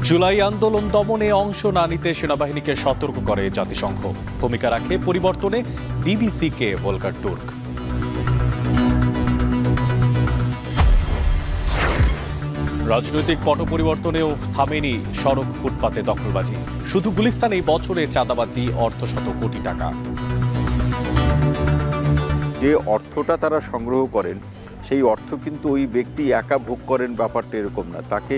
জুলাই আন্দোলন দমনে অংশ না নিতে সেনাবাহিনীকে সতর্ক করে জাতিসংঘ। ভূমিকা রাখে পরিবর্তনে বিবিসিকে ভলকার তুর্ক। রাজনৈতিক পট পরিবর্তনেও থামেনি সড়ক ফুটপাতে দখলবাজি। শুধু গুলিস্তানেই বছরে চাঁদাবাজি অর্ধশত কোটি টাকা। যে অর্থটা তারা সংগ্রহ করেন সেই অর্থ কিন্তু ওই ব্যক্তি একা ভোগ করেন, ব্যাপারটা এরকম না। তাকে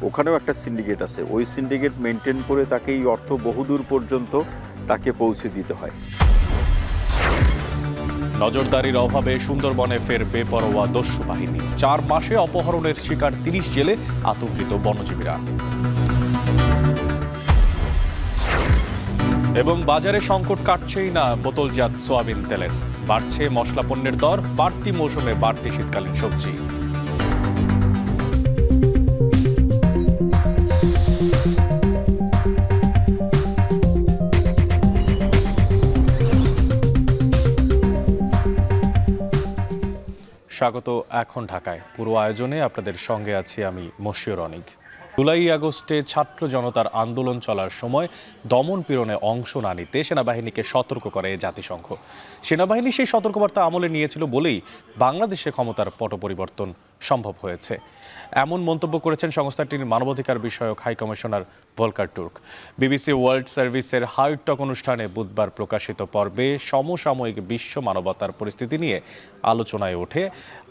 ওখানেও একটা সিন্ডিকেট আছে, ওই সিন্ডিকেট মেনটেন করে তাকে এই অর্থ বহুদূর পর্যন্ত তাকে পৌঁছে দিতে হয়। নজরদারির অভাবে সুন্দরবনে ফের বেপরোয়া দস্যু বাহিনী। 4 মাসে অপহরণের শিকার 30 জেলে, আতঙ্কিত বনজীবীরা। এবং বাজারে সংকট কাটছেই না বোতলজাত সোয়াবিন তেলের। বাড়ছে মশলা পণ্যের দর, বাড়তি মৌসুমে বাড়তি শীতকালীন সবজি। স্বাগত এখন ঢাকায়। পুরো আয়োজনে আপনাদের সঙ্গে আছি আমি মশিউর অনিক। জুলাই আগস্টে ছাত্র জনতার আন্দোলন চলার সময় দমন পীড়নে অংশ না নিতে সেনাবাহিনীকে সতর্ক করে জাতিসংঘ। সেনাবাহিনী সেই সতর্কবার্তা আমলে নিয়েছিল বলেই বাংলাদেশে ক্ষমতার পট পরিবর্তন সম্ভব হয়েছে, এমন মন্তব্য করেছেন সংস্থাটির মানবাধিকার বিষয়ক high commissioner Volker Turk. BBC World সার্ভিসের হার্ট টক অনুষ্ঠানে বুধবার প্রকাশিত পর্বে সমসাময়িক বিশ্ব মানবতার পরিস্থিতি নিয়ে আলোচনায় ওঠে,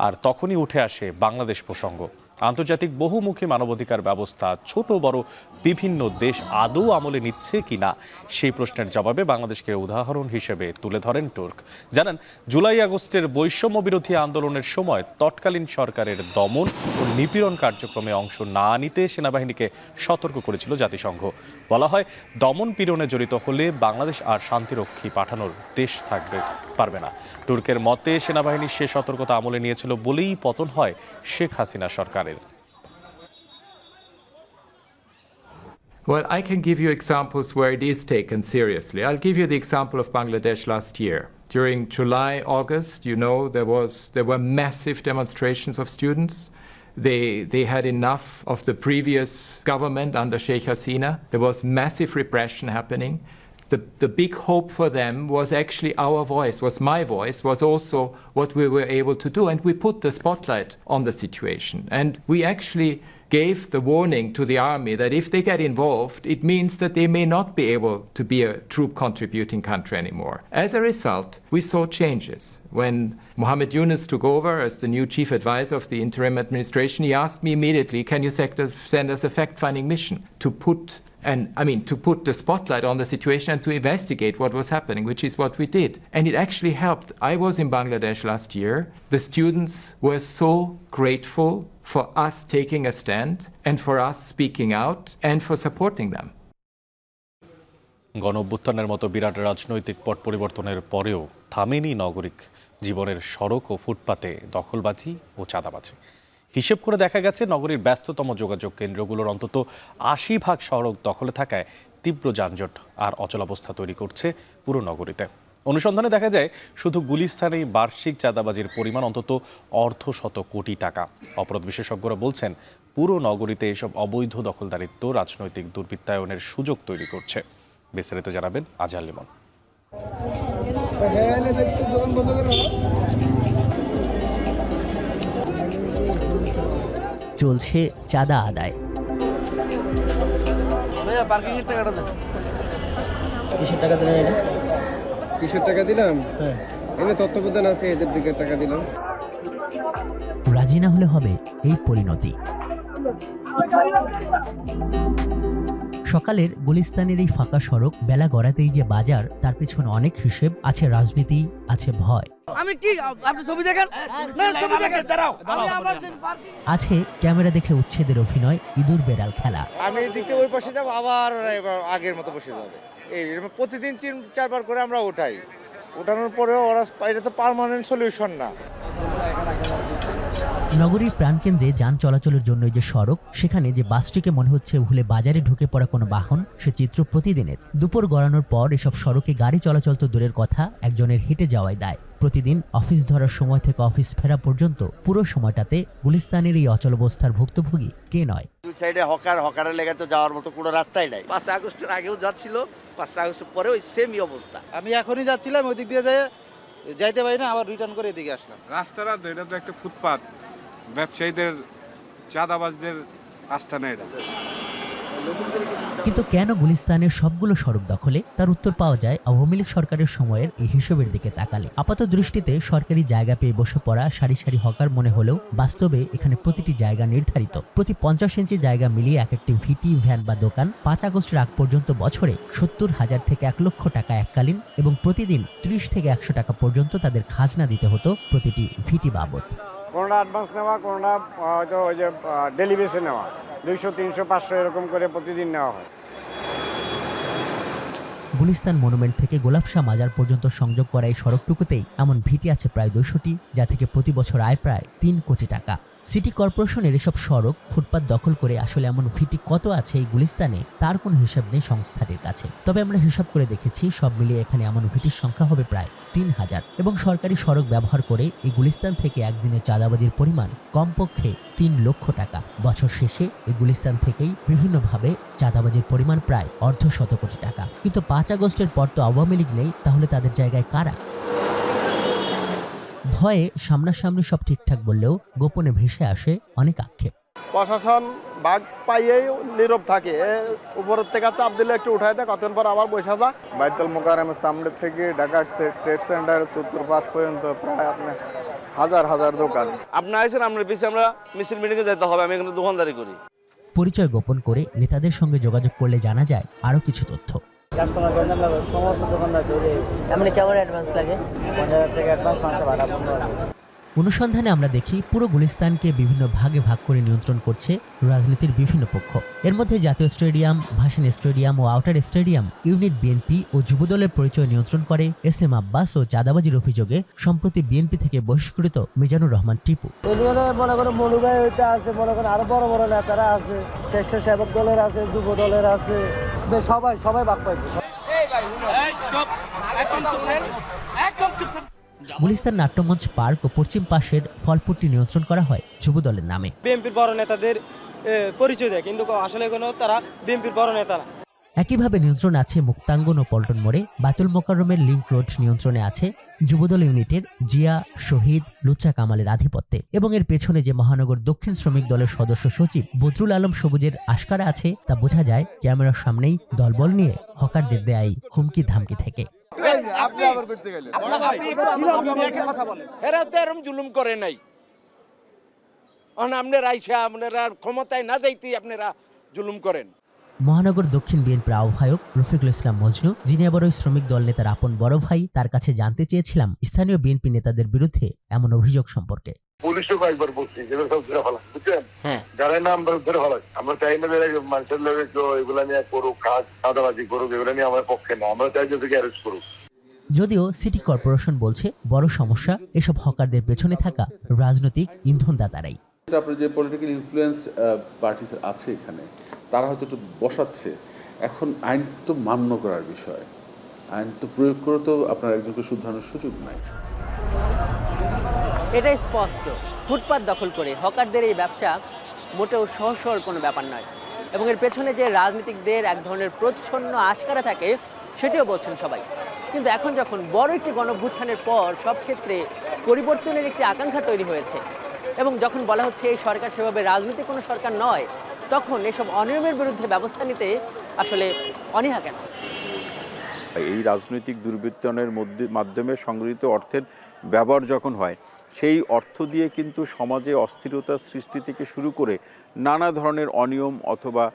আর তখনই উঠে আসে বাংলাদেশ প্রসঙ্গ। আন্তর্জাতিক বহুমুখী মানবাধিকার ব্যবস্থা ছোট বড় বিভিন্ন দেশ আদৌ আমলে নিচ্ছে কিনা সেই প্রশ্নের জবাবে বাংলাদেশকে উদাহরণ হিসেবে তুলে ধরেন তুর্ক। জানান, জুলাই আগস্টের বৈষম্য বিরোধী আন্দোলনের সময় তৎকালীন সরকারের দমন ও নিপীড়ন কার্যক্রমে অংশ না নিতে সেনাবাহিনীকে সতর্ক করেছিল জাতিসংঘ। বলা হয়, দমন পীড়নে জড়িত হলে বাংলাদেশ আর শান্তিরক্ষী পাঠানোর দেশ পারবে না। তুর্কের মতে সেনাবাহিনী সে সতর্কতা আমলে নিয়েছিল বলেই পতন হয় শেখ হাসিনা সরকারের। Well, I can give you examples where it is taken seriously. I'll give you the example of Bangladesh last year. During July, August, there were massive demonstrations of students. They had enough of the previous government under Sheikh Hasina. There was massive repression happening. The big hope for them was actually our voice, was my voice, was also what we were able to do. And we put the spotlight on the situation. And we actually gave the warning to the army that if they get involved, it means that they may not be able to be a troop contributing country anymore. As a result, we saw changes. When Mohammed Yunus took over as the new chief advisor of the interim administration, he asked me immediately, can you send us a fact-finding mission to put the spotlight on the situation and to investigate what was happening, which is what we did. And it actually helped. I was in Bangladesh last year. The students were so grateful for us taking a stand and for us speaking out and for supporting them. গণঅভ্যুত্থানের মতো বিরাট রাজনৈতিক পট পরিবর্তনের পরেও থামেনি নাগরিক জীবনের সড়ক ও ফুটপাতে দখলবাজি ও চাঁদাবাজি। হিসেব করে দেখা গেছে, নগরীর ব্যস্ততম যোগাযোগ কেন্দ্রগুলোর অন্তত ৮০% সড়ক দখলে থাকায় তীব্র যানজট আর অচলাবস্থা তৈরি করছে পুরো নগরীতে। অনুসন্ধানে দেখা যায়, শুধু গুলিস্তানেই বার্ষিক চাঁদাবাজির পরিমাণ অন্তত অর্ধশত কোটি টাকা। অপরাধ বিশেষজ্ঞরা বলছেন, পুরো নগরীতে এসব অবৈধ দখলদারিত্ব রাজনৈতিক দুর্বৃত্তায়নের সুযোগ তৈরি করছে। বিস্তারিত জানাবেন আজহার লিমন। চলছে চাঁদা আদায়। কিসের টাকা দিলাম? এনে তত্ত্বাবধান আছে, এদের দিকে টাকা দিলাম। রাজি না হলে হবে এই পরিণতি। সকালের গুলিস্তানের এই ফাঁকা সড়ক, বেলা গড়াতেই যে বাজার, তার পিছনে অনেক হিসেব আছে, রাজনীতি আছে, ভয় আছে, ক্যামেরা দেখে উচ্ছেদের অভিনয়, ইঁদুর বেড়াল খেলা। আমি এদিকে ওই পাশে যাবো, আবার আগের মতো বসে যাবে। এই প্রতিদিন 3-4 বার করে আমরা ওঠানোর পরেও ওরা, এটা তো পার্মানেন্ট সলিউশন না। নগরীর প্রাণকেন্দ্রে যান চলাচলের জন্য যে সড়ক, সেখানে যে বাসটিকে মনে হচ্ছে ভুলে বাজারে ঢুকে পড়া কোনো বাহন, সে চিত্র প্রতিদিনের। দুপুর গড়ানোর পর এসব সড়কে গাড়ি চলাচল তো দূরের কথা, একজনের হেঁটে যাওয়াই দায়। প্রতিদিন অফিস ধরার সময় থেকে অফিস ফেরা পর্যন্ত পুরো সময়টাতে গুলিস্তানের এই অচলাবস্থার ভুক্তভোগী কে নয়? সাইডে হকারের লেগে তো যাওয়ার মতো কোনো রাস্তাই নাই। 5 আগস্টের আগেও যাচ্ছিল, 5 আগস্টের পরে ওই সেমই অবস্থা। আমি এখনই যাচ্ছিলাম, ওই দিক দিয়ে যাইতে পারি না, আবার রিটার্ন করে এদিকে আসলাম। রাস্তাটা তো এটা তো একটা ফুটপাত, ব্যবসায়ীদের চাঁদাবাজদের আস্থানা এটা। কিন্তু কেন গুলিস্তানের সবগুলো সড়ক দখলে, তার উত্তর পাওয়া যায় আওয়ামী লীগ সরকারের সময়ের এই হিসেবের দিকে তাকালে। আপাত দৃষ্টিতে সরকারি জায়গা পেয়ে বসে পড়া সারি সারি হকার মনে হলেও বাস্তবে এখানে প্রতিটি জায়গা নির্ধারিত। প্রতি 50 ইঞ্চি জায়গা মিলিয়ে এক একটি ভিটি, ভ্যান বা দোকান 5 আগস্টের আগ পর্যন্ত বছরে 70,000 থেকে 1 লক্ষ টাকা এককালীন এবং প্রতিদিন 30 থেকে 100 টাকা পর্যন্ত তাদের খাজনা দিতে হতো প্রতিটি ভিটি বাবদ। কোনোটা অ্যাডভান্স নেওয়া, কোনোটা হয়তো ওই যে ডেলি বেসে নেওয়া, 200, 300, 500 এরকম করে প্রতিদিন নেওয়া হয়। গুলিস্তান মনুমেন্ট থেকে গোলাপশাহ মাজার পর্যন্ত সংযোগ করা এই সড়কটুকুতেই এমন ভিটি আছে প্রায় 200টি, যা থেকে প্রতি বছর আয় প্রায় 3 কোটি টাকা। সিটি কর্পোরেশনের এসব সড়ক, ফুটপাত দখল করে আসলে এমন ভিটি কত আছে এই গুলিস্তানে তার কোনো হিসাব নেই সংস্থাটির কাছে। তবে আমরা হিসাব করে দেখেছি, সব মিলিয়ে এখানে এমন ভিটির সংখ্যা হবে প্রায় 3000। এবং সরকারি সড়ক ব্যবহার করে এই গুলিস্তান থেকে একদিনে চাঁদাবাজির পরিমাণ কমপক্ষে 3 লক্ষ টাকা। বছর শেষে এই গুলিস্তান থেকেই বিভিন্নভাবে চাঁদাবাজির পরিমাণ প্রায় 1.5 কোটি টাকা। কিন্তু 5 আগস্টের পর তো আওয়ামী লীগ নেই, তাহলে তাদের জায়গায় কারা? ভয়ে সামনাসামনি সব ঠিকঠাক বললেও গোপনে ভেসে আসে অনেক আক্ষেপ। প্রশাসন বাঘ পাইয়েই নীরব থাকে, উপরের থেকে চাপ দিলে একটু উঠাই দেয়, কতক্ষণ পর আবার বসে যা। বাইতুল মোকাররমের সামনে থেকে ঢাকা ট্রেড সেন্টারের চত্বর পাশ পর্যন্ত প্রায় আপনার হাজার হাজার দোকান। আপনার আইসেন, আমরা পিছিয়ে আমরা মিছিল মিটিংয়ে যেতে হবে, আমি এখানে দোকানদারি করি। পরিচয় গোপন করে নেতাদের সঙ্গে যোগাযোগ করলে জানা যায় আরও কিছু তথ্য। কাস্টমার দোকান লাগে, সমস্ত দোকানদার ধরে এমনি কেমন অ্যাডভান্স লাগে? 50,000 টাকা অ্যাডভান্স, 500 ভাড়া, 15,000। অনুসন্ধানে আমরা দেখি পুরো গুলিস্তানকে বিভিন্ন ভাগে ভাগ করে নিয়ন্ত্রণ করছে রাজনীতির বিভিন্ন পক্ষ। এর মধ্যে জাতীয় স্টেডিয়াম, ভাসানী স্টেডিয়াম ও আউটার স্টেডিয়াম ইউনিট বিএনপি ও যুবদলের পরিচয় নিয়ন্ত্রণ করে SM আব্বাস ও চাঁদাবাজির অভিযোগে সম্প্রতি বিএনপি থেকে বহিষ্কৃত মিজানুর রহমান টিপু। এদিকে মনে করো মনুভাই হইতে আছে, মনে করেন আরো বড় বড় নেতারা আছে, স্বেচ্ছাসেবক দলের আছে, যুব দলের আছে, সবাই ভাগ পাইবে। গুলিস্তান নাট্যমঞ্চ পার্ক ও পশ্চিম পাশের ফলপুরটি নিয়ন্ত্রণ করা হয় যুবদলের নামে। বিএনপির বড় নেতাদের পরিচয় দেয়, কিন্তু আসলে কোনো তারা বিএনপির বড় নেতা না। একইভাবে নিয়ন্ত্রণ আছে মুক্তাঙ্গন ও পল্টন মোড়ে। বায়তুল মোকাররমের লিংক রোড নিয়ন্ত্রণে আছে যুবদল ইউনিটের জিয়া, শহীদ, লুচ্চা কামালের আধিপত্যে। এবং এর পেছনে যে মহানগর দক্ষিণ শ্রমিক দলের সদস্য সচিব বদরুল আলম সবুজের আশকারা আছে, তা বোঝা যায় ক্যামেরার সামনেই দলবল নিয়ে হকারদের দেয় হুমকি ধামকি থেকে। এরা তো এরকম জুলুম করে নাই, আপনারা আইসা আপনারা ক্ষমতায় না যাইতেই আপনারা জুলুম করেন। মহানগর দক্ষিণ বিএনপির আহ্বায়ক রফিকুল ইসলাম মজনু, যিনি আবার ওই শ্রমিক দল নেতার আপন বড় ভাই, তার কাছে জানতে চেয়েছিলাম স্থানীয় বিএনপি নেতাদের বিরুদ্ধে এমন অভিযোগ সম্পর্কে। পুলিশও কয়েকবার বলছি যেগুলো সব ধরে ফেলা, বুঝছেন? যারা না আমরা ধরে ফেলাই, আমরা চাই না মানুষের লোক এগুলা নিয়ে করুক, কাজ চাঁদাবাজি করুক, এগুলো নিয়ে আমার পক্ষে না, আমরা চাই যে অ্যারেস্ট করুক। যদিও সিটি কর্পোরেশন বলছে বড় সমস্যা এসব হকারদের পেছনে থাকা রাজনৈতিক ইন্ধনদাতারাই। আপনার যে পলিটিক্যাল ইনফ্লুয়েন্স পার্টি আছে এখানে, তারা হয়তো একটু বসাচ্ছে। এখন আইন তো মান্য করার বিষয়, আইন তো প্রয়োগ করে তো আপনার একজনকে শুধরানোর সুযোগ নাই। এটাই স্পষ্ট, ফুটপাত দখল করে হকারদের এই ব্যবসা মোটেও সহজ সরল কোনো ব্যাপার নয়। এবং এর পেছনে যে রাজনীতিকদের এক ধরনের প্রচ্ছন্ন আশকারা থাকে, সেটিও বলছেন সবাই। কিন্তু এখন যখন বড় একটি গণভ্যুত্থানের পর সব ক্ষেত্রে পরিবর্তনের একটি আকাঙ্ক্ষা তৈরি হয়েছে, এবং যখন বলা হচ্ছে এই সরকার সেভাবে রাজনৈতিক কোনো সরকার নয়, তখন এসব অনিয়মের বিরুদ্ধে ব্যবস্থা নিতে আসলে অনীহা কেন? এই রাজনৈতিক দুর্বৃত্তায়নের মাধ্যমে সংগৃহীত অর্থের ব্যবহার যখন হয়, সেই অর্থ দিয়ে কিন্তু সমাজে অস্থিরতা সৃষ্টি থেকে শুরু করে নানা ধরনের অনিয়ম অথবা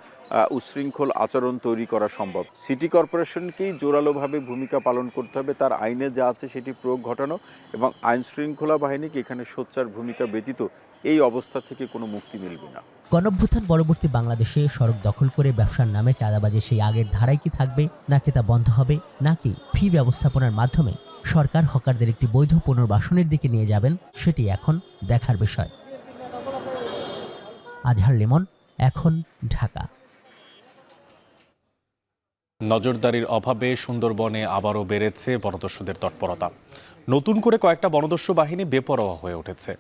উচ্ছৃঙ্খল আচরণ তৈরি করা সম্ভব। সিটি কর্পোরেশনকেই জোরালোভাবে ভূমিকা পালন করতে হবে, তার আইনে যা আছে সেটি প্রয়োগ ঘটানো, এবং আইন শৃঙ্খলা বাহিনীকে এখানে সোচ্চার ভূমিকা ব্যতীত এই অবস্থা থেকে কোনো মুক্তি মিলবে না। গণঅভ্যুত্থান পরবর্তী বাংলাদেশে সড়ক দখল করে ব্যবসার নামে চাঁদাবাজি সেই আগের ধারায় কি থাকবে, নাকি তা বন্ধ হবে, নাকি ফি ব্যবস্থাপনার মাধ্যমে সরকার হকারদের একটি বৈধ পুনর্বাসনের দিকে নিয়ে যাবেন, সেটি এখন দেখার বিষয়। আজহার লিমন, এখন, ঢাকা। নজরদারির অভাবে সুন্দরবনে আবারও বেড়েছে বনদস্যুদের তৎপরতা। নতুন করে কয়েকটা বনদস্যু বাহিনী বেপরোয়া হয়ে উঠেছে।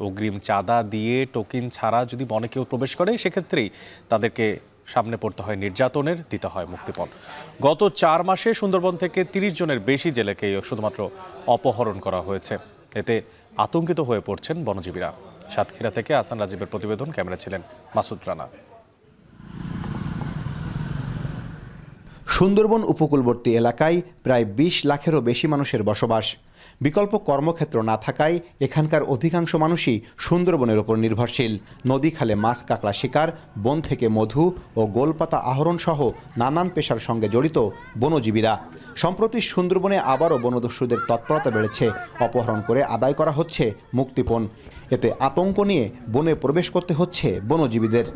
অগ্রিম চাঁদা দিয়ে টোকেন ছাড়া যদি বনে কেউ প্রবেশ করে সেক্ষেত্রেই তাদেরকে সামনে পড়তে হয় নির্যাতনের, দিতে হয় মুক্তিপণ। গত 4 মাসে সুন্দরবন থেকে 30 জনের বেশি জেলেকে শুধুমাত্র অপহরণ করা হয়েছে। এতে আতঙ্কিত হয়ে পড়ছেন বনজীবীরা। সাতক্ষীরা থেকে আসান রাজীবের প্রতিবেদন, ক্যামেরা ছিলেন মাসুদ রানা। সুন্দরবন উপকূলবর্তী এলাকায় প্রায় 20 লাখেরও বেশি মানুষের বসবাস। বিকল্প কর্মক্ষেত্র না থাকায় এখানকার অধিকাংশ মানুষই সুন্দরবনের ওপর নির্ভরশীল। নদী খালে মাছ কাঁকড়া শিকার, বন থেকে মধু ও গোলপাতা আহরণ সহ নানান পেশার সঙ্গে জড়িত বনজীবীরা। সম্প্রতি সুন্দরবনে আবারও বনদস্যুদের তৎপরতা বেড়েছে। অপহরণ করে আদায় করা হচ্ছে মুক্তিপণ। এতে আতঙ্ক নিয়ে বনে প্রবেশ করতে হচ্ছে বনজীবীদের।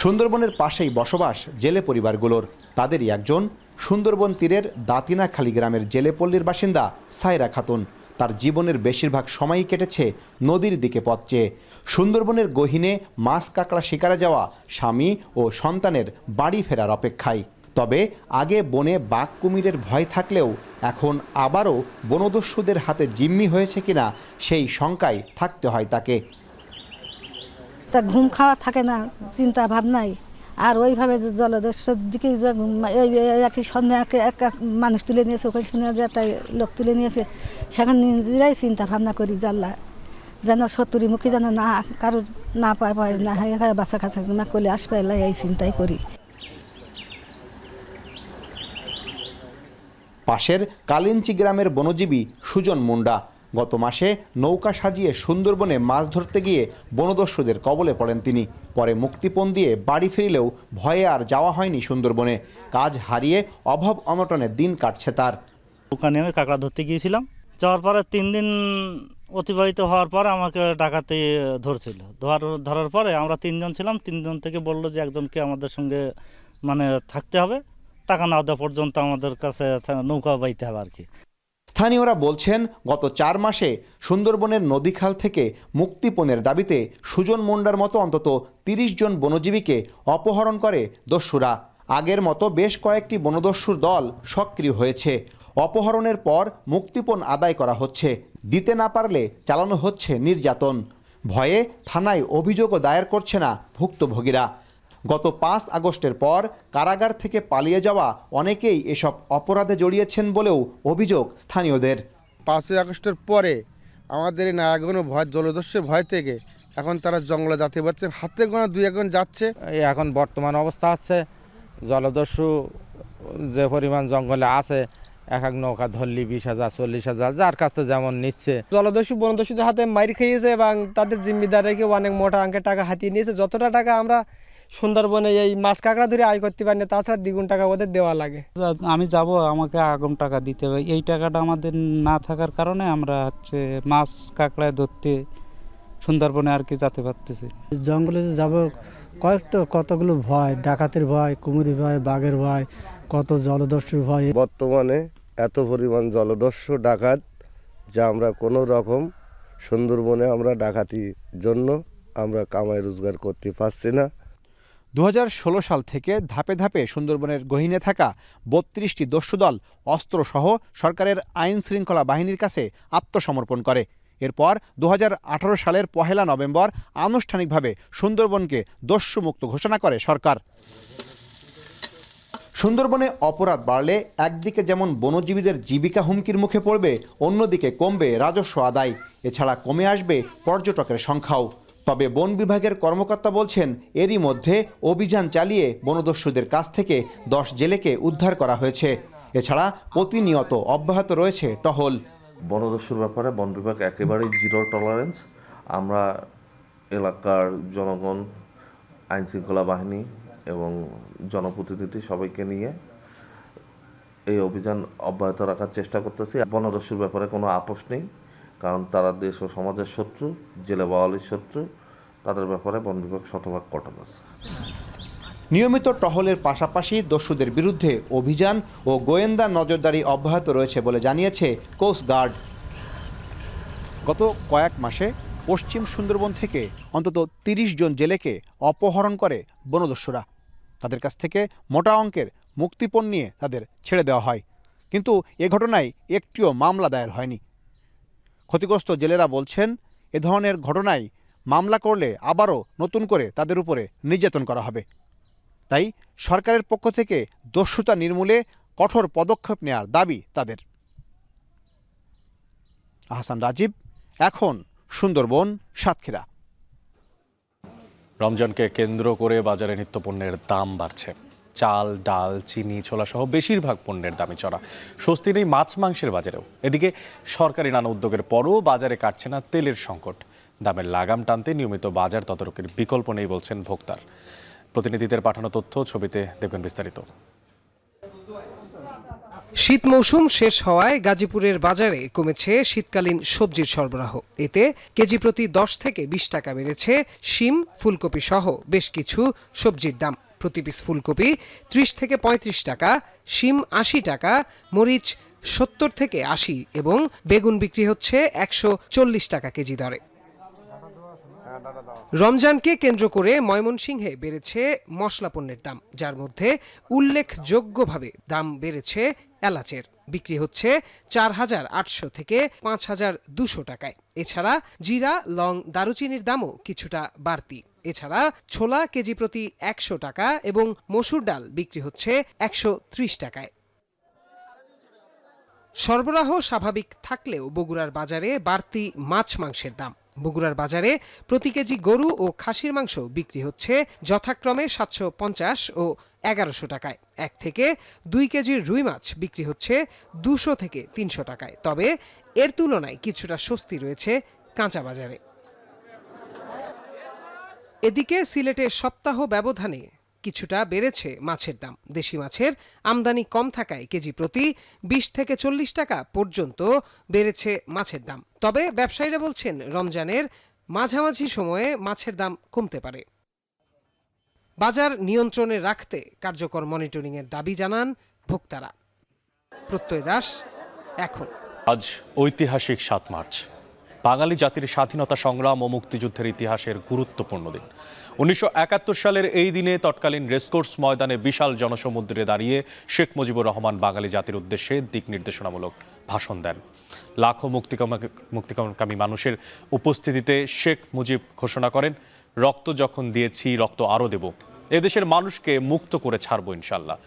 সুন্দরবনের পাশেই বসবাস জেলে পরিবারগুলোর। তাদেরই একজন সুন্দরবন তীরের দাতিনাখালী গ্রামের জেলেপল্লীর বাসিন্দা সায়রা খাতুন। তার জীবনের বেশিরভাগ সময়ই কেটেছে নদীর দিকে পথ চেয়ে। সুন্দরবনের গহীনে মাছ কাঁকড়া শিকারে যাওয়া স্বামী ও সন্তানের বাড়ি ফেরার অপেক্ষায়। তবে আগে বনে বাঘ কুমিরের ভয় থাকলেও এখন আবারও বনদস্যুদের হাতে জিম্মি হয়েছে কিনা সেই শঙ্কায় থাকতে হয় তাকে। তা ঘুম খাওয়া থাকে না, চিন্তা ভাবনাই। আর ওইভাবে যে জলদস্যুর দিকে একই সন্ধ্যে একটা মানুষ তুলে নিয়েছে, ওখানে শুনে যে একটা লোক তুলে নিয়েছে, সেখানে নিজেরাই চিন্তা ভাবনা করি জানলা যেন শত্রুর মুখে যেন না কারোর না পায় না হয়, বাচ্চা কাছা না করলে আসবে, এই চিন্তাই করি। পাশের কালিঞ্চি গ্রামের বনজীবী সুজন মুন্ডা গত মাসে নৌকা সাজিয়ে সুন্দরবনে মাছ ধরতে গিয়ে বনদস্যুদের কবলে পড়েন তিনি। পরে মুক্তিপণ দিয়ে বাড়ি ফিরলেও ভয়ে আর যাওয়া হয়নি সুন্দরবনে। কাজ হারিয়ে অভাব অনটনে দিন কাটছে তার। ওখানে আমি কাঁকড়া ধরতে গিয়েছিলাম, যাওয়ার পরে 3 দিন অতিবাহিত হওয়ার পরে আমাকে ডাকাতে ধরছিল। ধরার পরে আমরা 3 জন ছিলাম, 3 জন থেকে বললো যে একজনকে আমাদের সঙ্গে থাকতে হবে, টাকা না দেওয়া পর্যন্ত আমাদের কাছে নৌকা বাইতে হবে আর কি। স্থানীয়রা বলছেন গত 4 মাসে সুন্দরবনের নদীখাল থেকে মুক্তিপণের দাবিতে সুজন মুন্ডার মতো অন্তত 30 জন বনজীবীকে অপহরণ করে দস্যুরা। আগের মতো বেশ কয়েকটি বনদস্যুর দল সক্রিয় হয়েছে। অপহরণের পর মুক্তিপণ আদায় করা হচ্ছে, দিতে না পারলে চালানো হচ্ছে নির্যাতন। ভয়ে থানায় অভিযোগও দায়ের করছে না ভুক্তভোগীরা। গত 5 আগস্টের পর কারাগার থেকে পালিয়ে যাওয়া অনেকেই এসব অপরাধে জড়িয়েছেন বলেও অভিযোগ স্থানীয়দের। 5 আগস্টের পরে আমাদের এই নায়াগনের ভয়, জলদস্যুর ভয় থেকে এখন তারা জঙ্গলে যেতে পারছে, হাতে গোনা 2-1 জন যাচ্ছে। এখন বর্তমান অবস্থা হচ্ছে জলদস্যু যে পরিমাণ জঙ্গলে আছে, এক নৌকা ধরলি 20,000 40,000 যার কাছ থেকে যেমন নিচ্ছে। জলদস্যু বনদস্যুদের হাতে মাইর খেয়েছে এবং তাদের জিম্মিদার রেখে অনেক মোটা অঙ্কের টাকা হাতিয়ে নিয়েছে। যতটা টাকা আমরা সুন্দরবনে এই মাছ কাঁকড়া ধরে আয় করতে পারি না, তাছাড়া দ্বিগুণ টাকা ওদের দেওয়া লাগে। আমি যাব, আমাকে আগাম টাকা দিতে হবে। এই টাকাটা আমাদের না থাকার কারণে আমরা মাছ কাঁকড়ায় ধরতে সুন্দরবনে আর কি যেতে পারতেছি। জঙ্গলে যে যাব কতগুলো ভয়, ডাকাতের ভয়, কুমিরের ভয়, বাঘের ভয়, কত জলদস্যুর ভয়। বর্তমানে এত পরিমাণ জলদস্যু ডাকাত যা আমরা কোনো রকম সুন্দরবনে আমরা ডাকাতির জন্য আমরা কামাই রোজগার করতে পারছি না। 2016 সাল থেকে ধাপে ধাপে সুন্দরবনের গহীনে থাকা 32টি দস্যুদল অস্ত্রসহ সরকারের আইন শৃঙ্খলা বাহিনীর কাছে আত্মসমর্পণ করে। এরপর 2018 সালের 1 নভেম্বর আনুষ্ঠানিকভাবে সুন্দরবনকে দস্যুমুক্ত ঘোষণা করে সরকার। সুন্দরবনে অপরাধ বাড়লে একদিকে যেমন বনজীবীদের জীবিকা হুমকির মুখে পড়বে, অন্যদিকে কমবে রাজস্ব আদায়। এছাড়া কমে আসবে পর্যটকের সংখ্যাও। তবে বন বিভাগের কর্মকর্তা বলছেন এরই মধ্যে অভিযান চালিয়ে বনদস্যুদের কাছ থেকে 10 জেলেকে উদ্ধার করা হয়েছে। এছাড়া প্রতিনিয়ত অব্যাহত রয়েছে টহল। বনদস্যুর ব্যাপারে বন বিভাগ একেবারেই 0 টলারেন্স। আমরা এলাকার জনগণ, আইন শৃঙ্খলা বাহিনী এবং জনপ্রতিনিধি সবাইকে নিয়ে এই অভিযান অব্যাহত রাখার চেষ্টা করতেছি। বনদস্যুর ব্যাপারে কোনো আপোষ নেই, কারণ তারা দেশ ও সমাজের শত্রু, জেলে বাওয়ালির শত্রু। তাদের ব্যাপারে বন বিভাগ শতভাগ কঠোর আছে। নিয়মিত টহলের পাশাপাশি দস্যুদের বিরুদ্ধে অভিযান ও গোয়েন্দা নজরদারি অব্যাহত রয়েছে বলে জানিয়েছে কোস্ট গার্ড। গত কয়েক মাসে পশ্চিম সুন্দরবন থেকে অন্তত 30 জন জেলেকে অপহরণ করে বনদস্যুরা। তাদের কাছ থেকে মোটা অঙ্কের মুক্তিপণ নিয়ে তাদের ছেড়ে দেওয়া হয়, কিন্তু এ ঘটনায় একটিও মামলা দায়ের হয়নি। ক্ষতিগ্রস্ত জেলেরা বলছেন, এ ধরনের ঘটনায় মামলা করলে আবারও নতুন করে তাদের উপরে নির্যাতন করা হবে। তাই সরকারের পক্ষ থেকে দস্যুতা নির্মূলে কঠোর পদক্ষেপ নেওয়ার দাবি তাদের। আহসান রাজীব, এখন সুন্দরবন, সাতক্ষীরা। রমজানকে কেন্দ্র করে বাজারে নিত্যপণ্যের দাম বাড়ছে। চাল, ডাল, চিনি, ছোলা সহ বেশিরভাগ পণ্যের দামই চড়া। স্বস্তি নেই মাছ মাংসের বাজারেও। এদিকে সরকারি নানা উদ্যোগের পরও বাজারে কাটছে না তেলের সংকট। দামের লাগাম টানতে নিয়মিত বাজার তদারকির বিকল্প নেই বলছেন ভোক্তার। প্রতিনিধিদের পাঠানো তথ্য, ছবিতে দেখবেন বিস্তারিত। শীত মৌসুম শেষ হওয়ায় গাজীপুরের বাজারে কমেছে শীতকালীন সবজির সরবরাহ। এতে কেজি প্রতি 10 থেকে 20 টাকা বেড়েছে শিম, ফুলকপি সহ বেশ কিছু সবজির দাম। প্রতি পিস ফুলকপি 30 থেকে 35 টাকা, শিম 80 টাকা, মরিচ 70 থেকে 80 এবং বেগুন বিক্রি হচ্ছে 140 টাকা কেজি দরে। রমজানকে কেন্দ্র করে ময়মনসিংহে বেড়েছে মশলা পণ্যের দাম, যার মধ্যে উল্লেখযোগ্যভাবে দাম বেড়েছে এলাচের। বিক্রি হচ্ছে 4,800 থেকে 5,200 টাকায়। এছাড়া জিরা, লং, দারুচিনির দামও কিছুটা বাড়তি। এছাড়া ছোলা কেজি প্রতি 100 টাকা এবং মসুর ডাল বিক্রি হচ্ছে 130 টাকায়। সরবরাহ স্বাভাবিক থাকলেও বগুড়ার বাজারে বাড়তি মাছ মাংসের দাম। বগুড়ার বাজারে প্রতি কেজি গরু ও খাসির মাংস বিক্রি হচ্ছে যথাক্রমে 750 ও 1100 টাকায়। 1 থেকে 2 কেজির রুই মাছ বিক্রি হচ্ছে 200 থেকে 300 টাকায়। তবে এর তুলনায় কিছুটা স্বস্তি রয়েছে কাঁচা বাজারে। এদিকে সিলেটে সপ্তাহ ব্যবধানে কিছুটা বেড়েছে মাছের দাম। দেশি মাছের আমদানি কম থাকায় কেজি প্রতি 20 থেকে 40 টাকা পর্যন্ত বেড়েছে মাছের দাম। তবে ব্যবসায়ীরা বলছেন, রমজানের মাঝামাঝি সময়ে মাছের দাম কমতে পারে। বাজার নিয়ন্ত্রণে রাখতে কার্যকর মনিটরিংয়ের দাবি জানান ভোক্তারা। প্রত্যয় দাস, এখন। আজ ঐতিহাসিক 7 মার্চ, বাঙালি জাতির স্বাধীনতা সংগ্রাম ও মুক্তিযুদ্ধের ইতিহাসের গুরুত্বপূর্ণ দিন। 1971 সালের এই দিনে তৎকালীন রেসকোর্স ময়দানে বিশাল জনসমুদ্রে দাঁড়িয়ে শেখ মুজিবুর রহমান বাঙালি জাতির উদ্দেশ্যে দিক নির্দেশনামূলক ভাষণ দেন। লাখো মুক্তিকামী মানুষের উপস্থিতিতে শেখ মুজিব ঘোষণা করেন, রক্ত যখন দিয়েছি রক্ত আরও দেব, এদেশের মানুষকে মুক্ত করে ছাড়ব ইনশাল্লাহ।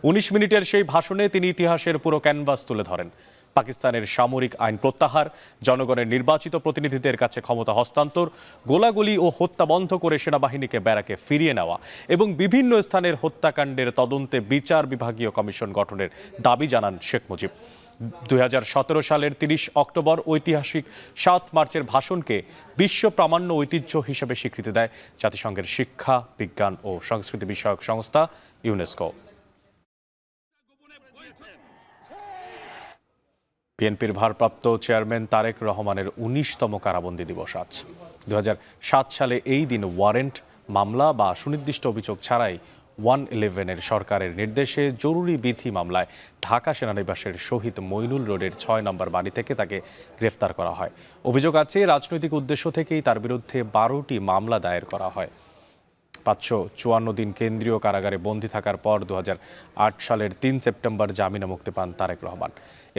19 মিনিটের সেই ভাষণে তিনি ইতিহাসের পুরো ক্যানভাস তুলে ধরেন। পাকিস্তানের সামরিক আইন প্রত্যাহার, জনগণের নির্বাচিত প্রতিনিধিদের কাছে ক্ষমতা হস্তান্তর, গোলাগুলি ও হত্যা বন্ধ করে সেনাবাহিনীকে ব্যারাকে ফিরিয়ে নেওয়া এবং বিভিন্ন স্থানের হত্যাকাণ্ডের তদন্তে বিচার বিভাগীয় কমিশন গঠনের দাবি জানান শেখ মুজিব। 2017 সালের 30 অক্টোবর ঐতিহাসিক 7 মার্চের ভাষণকে বিশ্ব প্রামাণ্য ঐতিহ্য হিসেবে স্বীকৃতি দেয় জাতিসংঘের শিক্ষা, বিজ্ঞান ও সংস্কৃতি বিষয়ক সংস্থা ইউনেস্কো। বিএনপির ভারপ্রাপ্ত চেয়ারম্যান তারেক রহমানের 19তম কারাবন্দী দিবস আজ। 2007 সালে এই দিন ওয়ারেন্ট, মামলা বা সুনির্দিষ্ট অভিযোগ ছাড়াই 111-এর সরকারের নির্দেশে জরুরি বিধি মামলায় ঢাকা সেনানিবাসের শহীদ মইনুল রোডের 6 নম্বর বাড়ি থেকে তাকে গ্রেফতার করা হয়। অভিযোগ আছে, রাজনৈতিক উদ্দেশ্য থেকেই তার বিরুদ্ধে 12টি মামলা দায়ের করা হয়। 554 দিন কেন্দ্রীয় কারাগারে বন্দী থাকার পর 2008 সালের 3 সেপ্টেম্বর জামিনে মুক্তি পান তারেক রহমান।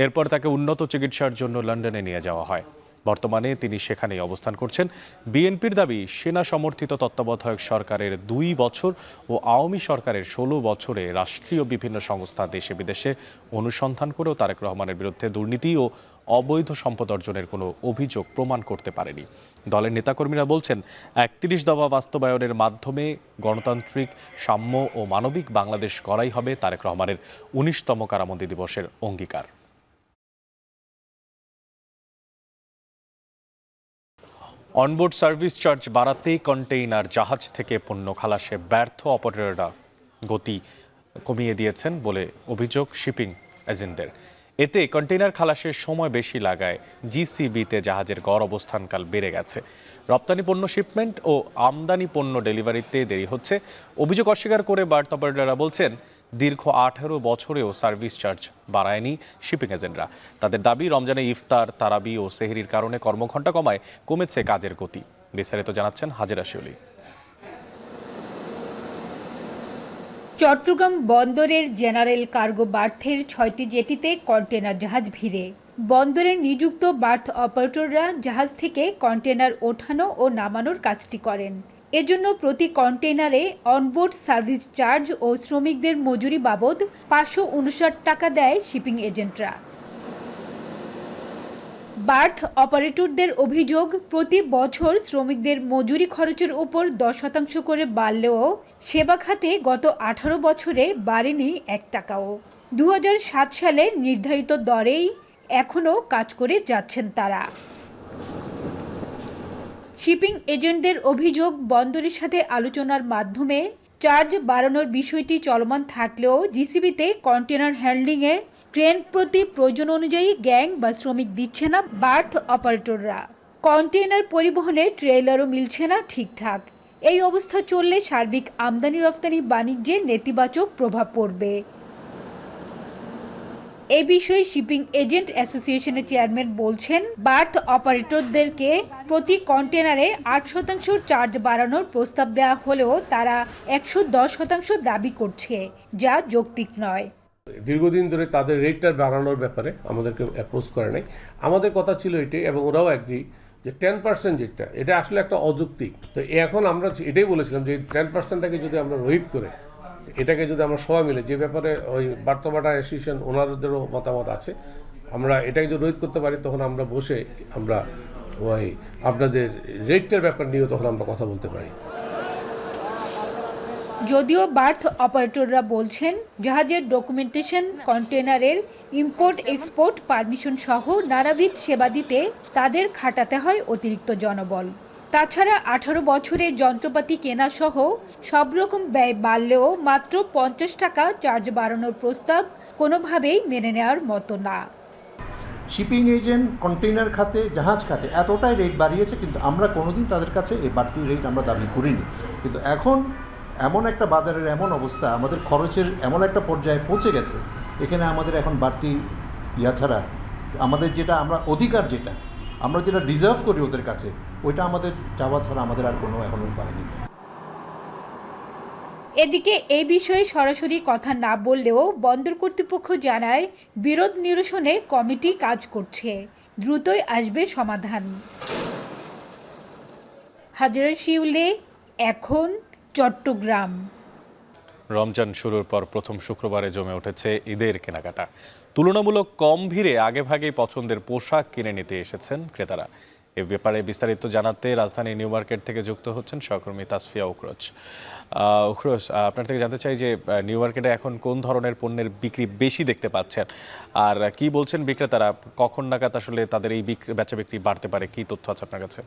এরপর তাকে উন্নত চিকিৎসার জন্য লন্ডনে নিয়ে যাওয়া হয়। বর্তমানে তিনি সেখানেই অবস্থান করছেন। বিএনপির দাবি, সেনা সমর্থিত তত্ত্বাবধায়ক সরকারের 2 বছর ও আওয়ামী সরকারের 16 বছরে রাষ্ট্রীয় বিভিন্ন সংস্থা দেশে বিদেশে অনুসন্ধান করেও তারেক রহমানের বিরুদ্ধে দুর্নীতি ও অবৈধ সম্পদ অর্জনের কোনো অভিযোগ প্রমাণ করতে পারেনি। দলের নেতাকর্মীরা বলছেন, 31 দফা বাস্তবায়নের মাধ্যমে গণতান্ত্রিক, সাম্য ও মানবিক বাংলাদেশ গড়াই হবে তারেক রহমানের 19তম কারাবন্দী দিবসের অঙ্গীকার। অনবোর্ড সার্ভিস চার্জ বাড়াতে কন্টেইনার জাহাজ থেকে পণ্য খালাসে ব্যর্থ অপারেটররা গতি কমিয়ে দিয়েছেন বলে অভিযোগ শিপিং এজেন্টদের। এতে কন্টেইনার খালাসের সময় বেশি লাগায় জিসিবিতে জাহাজের গড় অবস্থানকাল বেড়ে গেছে। রপ্তানি পণ্য শিপমেন্ট ও আমদানি পণ্য ডেলিভারিতে দেরি হচ্ছে। অভিযোগ অস্বীকার করে বার্তা অপারেটররা বলছেন, দীর্ঘ 18 বছরেও সার্ভিস চার্জ বাড়ায়নি শিপিং এজেন্টরা। তাদের দাবি, রমজানে ইফতার, তারাবি ও সেহরির কারণে কর্মঘণ্টা কমায় কমেছে কাজের গতি। বিস্তারিত জানাচ্ছেন হাজেরা শিউলি। চট্টগ্রাম বন্দরের জেনারেল কার্গো বার্থের 6টি জেটিতে কন্টেনার জাহাজ ভিড়ে বন্দরে নিযুক্ত বার্থ অপারেটররা জাহাজ থেকে কন্টেনার ওঠানো ও নামানোর কাজটি করেন। এজন্য প্রতি কন্টেনারে অনবোর্ড সার্ভিস চার্জ ও শ্রমিকদের মজুরি বাবদ 559 টাকা দেয় শিপিং এজেন্টরা। বার্থ অপারেটরদের অভিযোগ, প্রতি বছর শ্রমিকদের মজুরি খরচের উপর 10% করে বাড়লেও সেবা খাতে গত 18 বছরে বাড়েনি 1 টাকাও। 2007 সালে নির্ধারিত দরেই এখনও কাজ করে যাচ্ছেন তারা। শিপিং এজেন্টদের অভিযোগ, বন্দরের সাথে আলোচনার মাধ্যমে চার্জ বাড়ানোর বিষয়টি চলমান থাকলেও জিসিবিতে কন্টেনার হ্যান্ডলিংয়ে ট্রেন প্রতি প্রয়োজন অনুযায়ী গ্যাং বা শ্রমিক দিচ্ছে না বার্থ অপারেটররা। কন্টেনার পরিবহনে ট্রেলারও মিলছে না ঠিকঠাক। এই অবস্থা চললে সার্বিক আমদানি রফতানি বাণিজ্যে নেতিবাচক প্রভাব পড়বে। এ বিষয়ে শিপিং এজেন্ট অ্যাসোসিয়েশনের চেয়ারম্যান বলছেন, বার্থ অপারেটরদেরকে প্রতি কন্টেনারে 8% চার্জ বাড়ানোর প্রস্তাব দেওয়া হলেও তারা 110% দাবি করছে, যা যৌক্তিক নয়। দীর্ঘদিন ধরে তাদের রেটটা বাড়ানোর ব্যাপারে আমাদেরকে অ্যাপ্রোচ করে নাই। আমাদের কথা ছিল এটাই, এবং ওরাও অ্যাগ্রি যে 10% যেটা, এটা আসলে একটা অযৌক্তিক। তো এখন আমরা এটাই বলেছিলাম যে 10%টাকে যদি আমরা রহিত করে এটাকে যদি আমরা সবাই মিলে, যে ব্যাপারে ওই বার্থ অপারেটর অ্যাসোসিয়েশন ওনাদেরও মতামত আছে, আমরা এটাকে যদি রহিত করতে পারি তখন আমরা বসে আমরা ওই আপনাদের রেটটার ব্যাপার নিয়েও তখন আমরা কথা বলতে পারি। যদিও বার্থ অপারেটররা বলছেন, জাহাজের ডকুমেন্টেশন, কন্টেনারের ইম্পোর্ট এক্সপোর্ট পারমিশন সহ নানাবিধ সেবা দিতে তাদের খাটাতে হয় অতিরিক্ত জনবল। তাছাড়া 18 বছরের যন্ত্রপাতি কেনা সহ সব রকম ব্যয় বাড়লেও মাত্র 50 টাকা চার্জ বাড়ানোর প্রস্তাব কোনোভাবেই মেনে নেওয়ার মতো না। শিপিং এজেন্ট কন্টেইনার খাতে, জাহাজ খাতে এতটাই রেট বাড়িয়েছে, কিন্তু আমরা কোনোদিন তাদের কাছে এই বাড়তি রেট আমরা দাবি করিনি। কিন্তু এখন এমন একটা বাজারের এমন অবস্থা, আমাদের খরচের এমন একটা পর্যায়ে পৌঁছে গেছে, এখানে আমাদের এখন বাড়তি ছাড়া আমাদের যেটা আমরা অধিকার, যেটা আমরা যেটা ডিজার্ভ করি ওদের কাছে, ওইটা আমাদের চাওয়া ছাড়া আমাদের আর কোনো এখন উপায় নেই। এদিকে এই বিষয়ে সরাসরি কথা না বললেও বন্দর কর্তৃপক্ষ জানায়, বিরোধ নিরসনে কমিটি কাজ করছে, দ্রুতই আসবে সমাধান। হাজরা শিউলে, এখন চট্টগ্রাম। রমজান শুরুর পর প্রথম শুক্রবারে জমে উঠেছে ঈদের কেনাকাটা। তুলনামূলক কম ভিড়ে আগেভাগেই পছন্দের পোশাক কিনে নিতে এসেছেন ক্রেতারা। এ ব্যাপারে বিস্তারিত জানাতে রাজধানী নিউ মার্কেট থেকে যুক্ত হচ্ছেন সহকর্মী তাসফিয়া উখরোজ। উখরোজ, আপনার থেকে জানতে চাই যে নিউ মার্কেটে এখন কোন ধরনের পণ্যের বিক্রি বেশি দেখতে পাচ্ছেন, আর কি বলছেন বিক্রেতারা, কখন নাগাদ আসলে তাদের এই বেচা বিক্রি বাড়তে পারে, কি তথ্য আছে আপনার কাছে?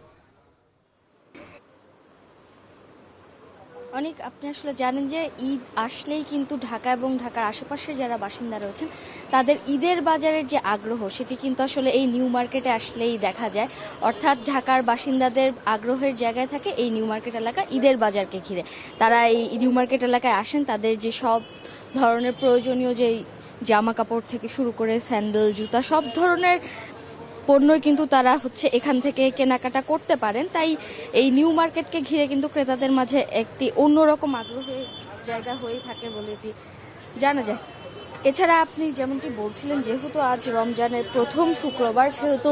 অনেক, আপনি আসলে জানেন যে ঈদ আসলেই কিন্তু ঢাকা এবং ঢাকার আশেপাশের যারা বাসিন্দা রয়েছেন তাদের ঈদের বাজারের যে আগ্রহ, সেটি কিন্তু আসলে এই নিউ মার্কেটে আসলেই দেখা যায়। অর্থাৎ ঢাকার বাসিন্দাদের আগ্রহের জায়গায় থাকে এই নিউ মার্কেট এলাকা ঈদের বাজারকে ঘিরে। তারা এই নিউ মার্কেট এলাকায় আসেন, তাদের যে সব ধরনের প্রয়োজনীয় যে জামা কাপড় থেকে শুরু করে স্যান্ডেল, জুতা, সব ধরনের পণ্যই কিন্তু তারা এখান থেকে কেনাকাটা করতে পারেন। তাই এই নিউ মার্কেটকে ঘিরে কিন্তু ক্রেতাদের মাঝে একটি অন্যরকম আগ্রহের জায়গা হয়ে থাকে বলে এটি জানা যায়। এছাড়া আপনি যেমনটি বলছিলেন, যেহেতু আজ রমজানের প্রথম শুক্রবার, সেহেতু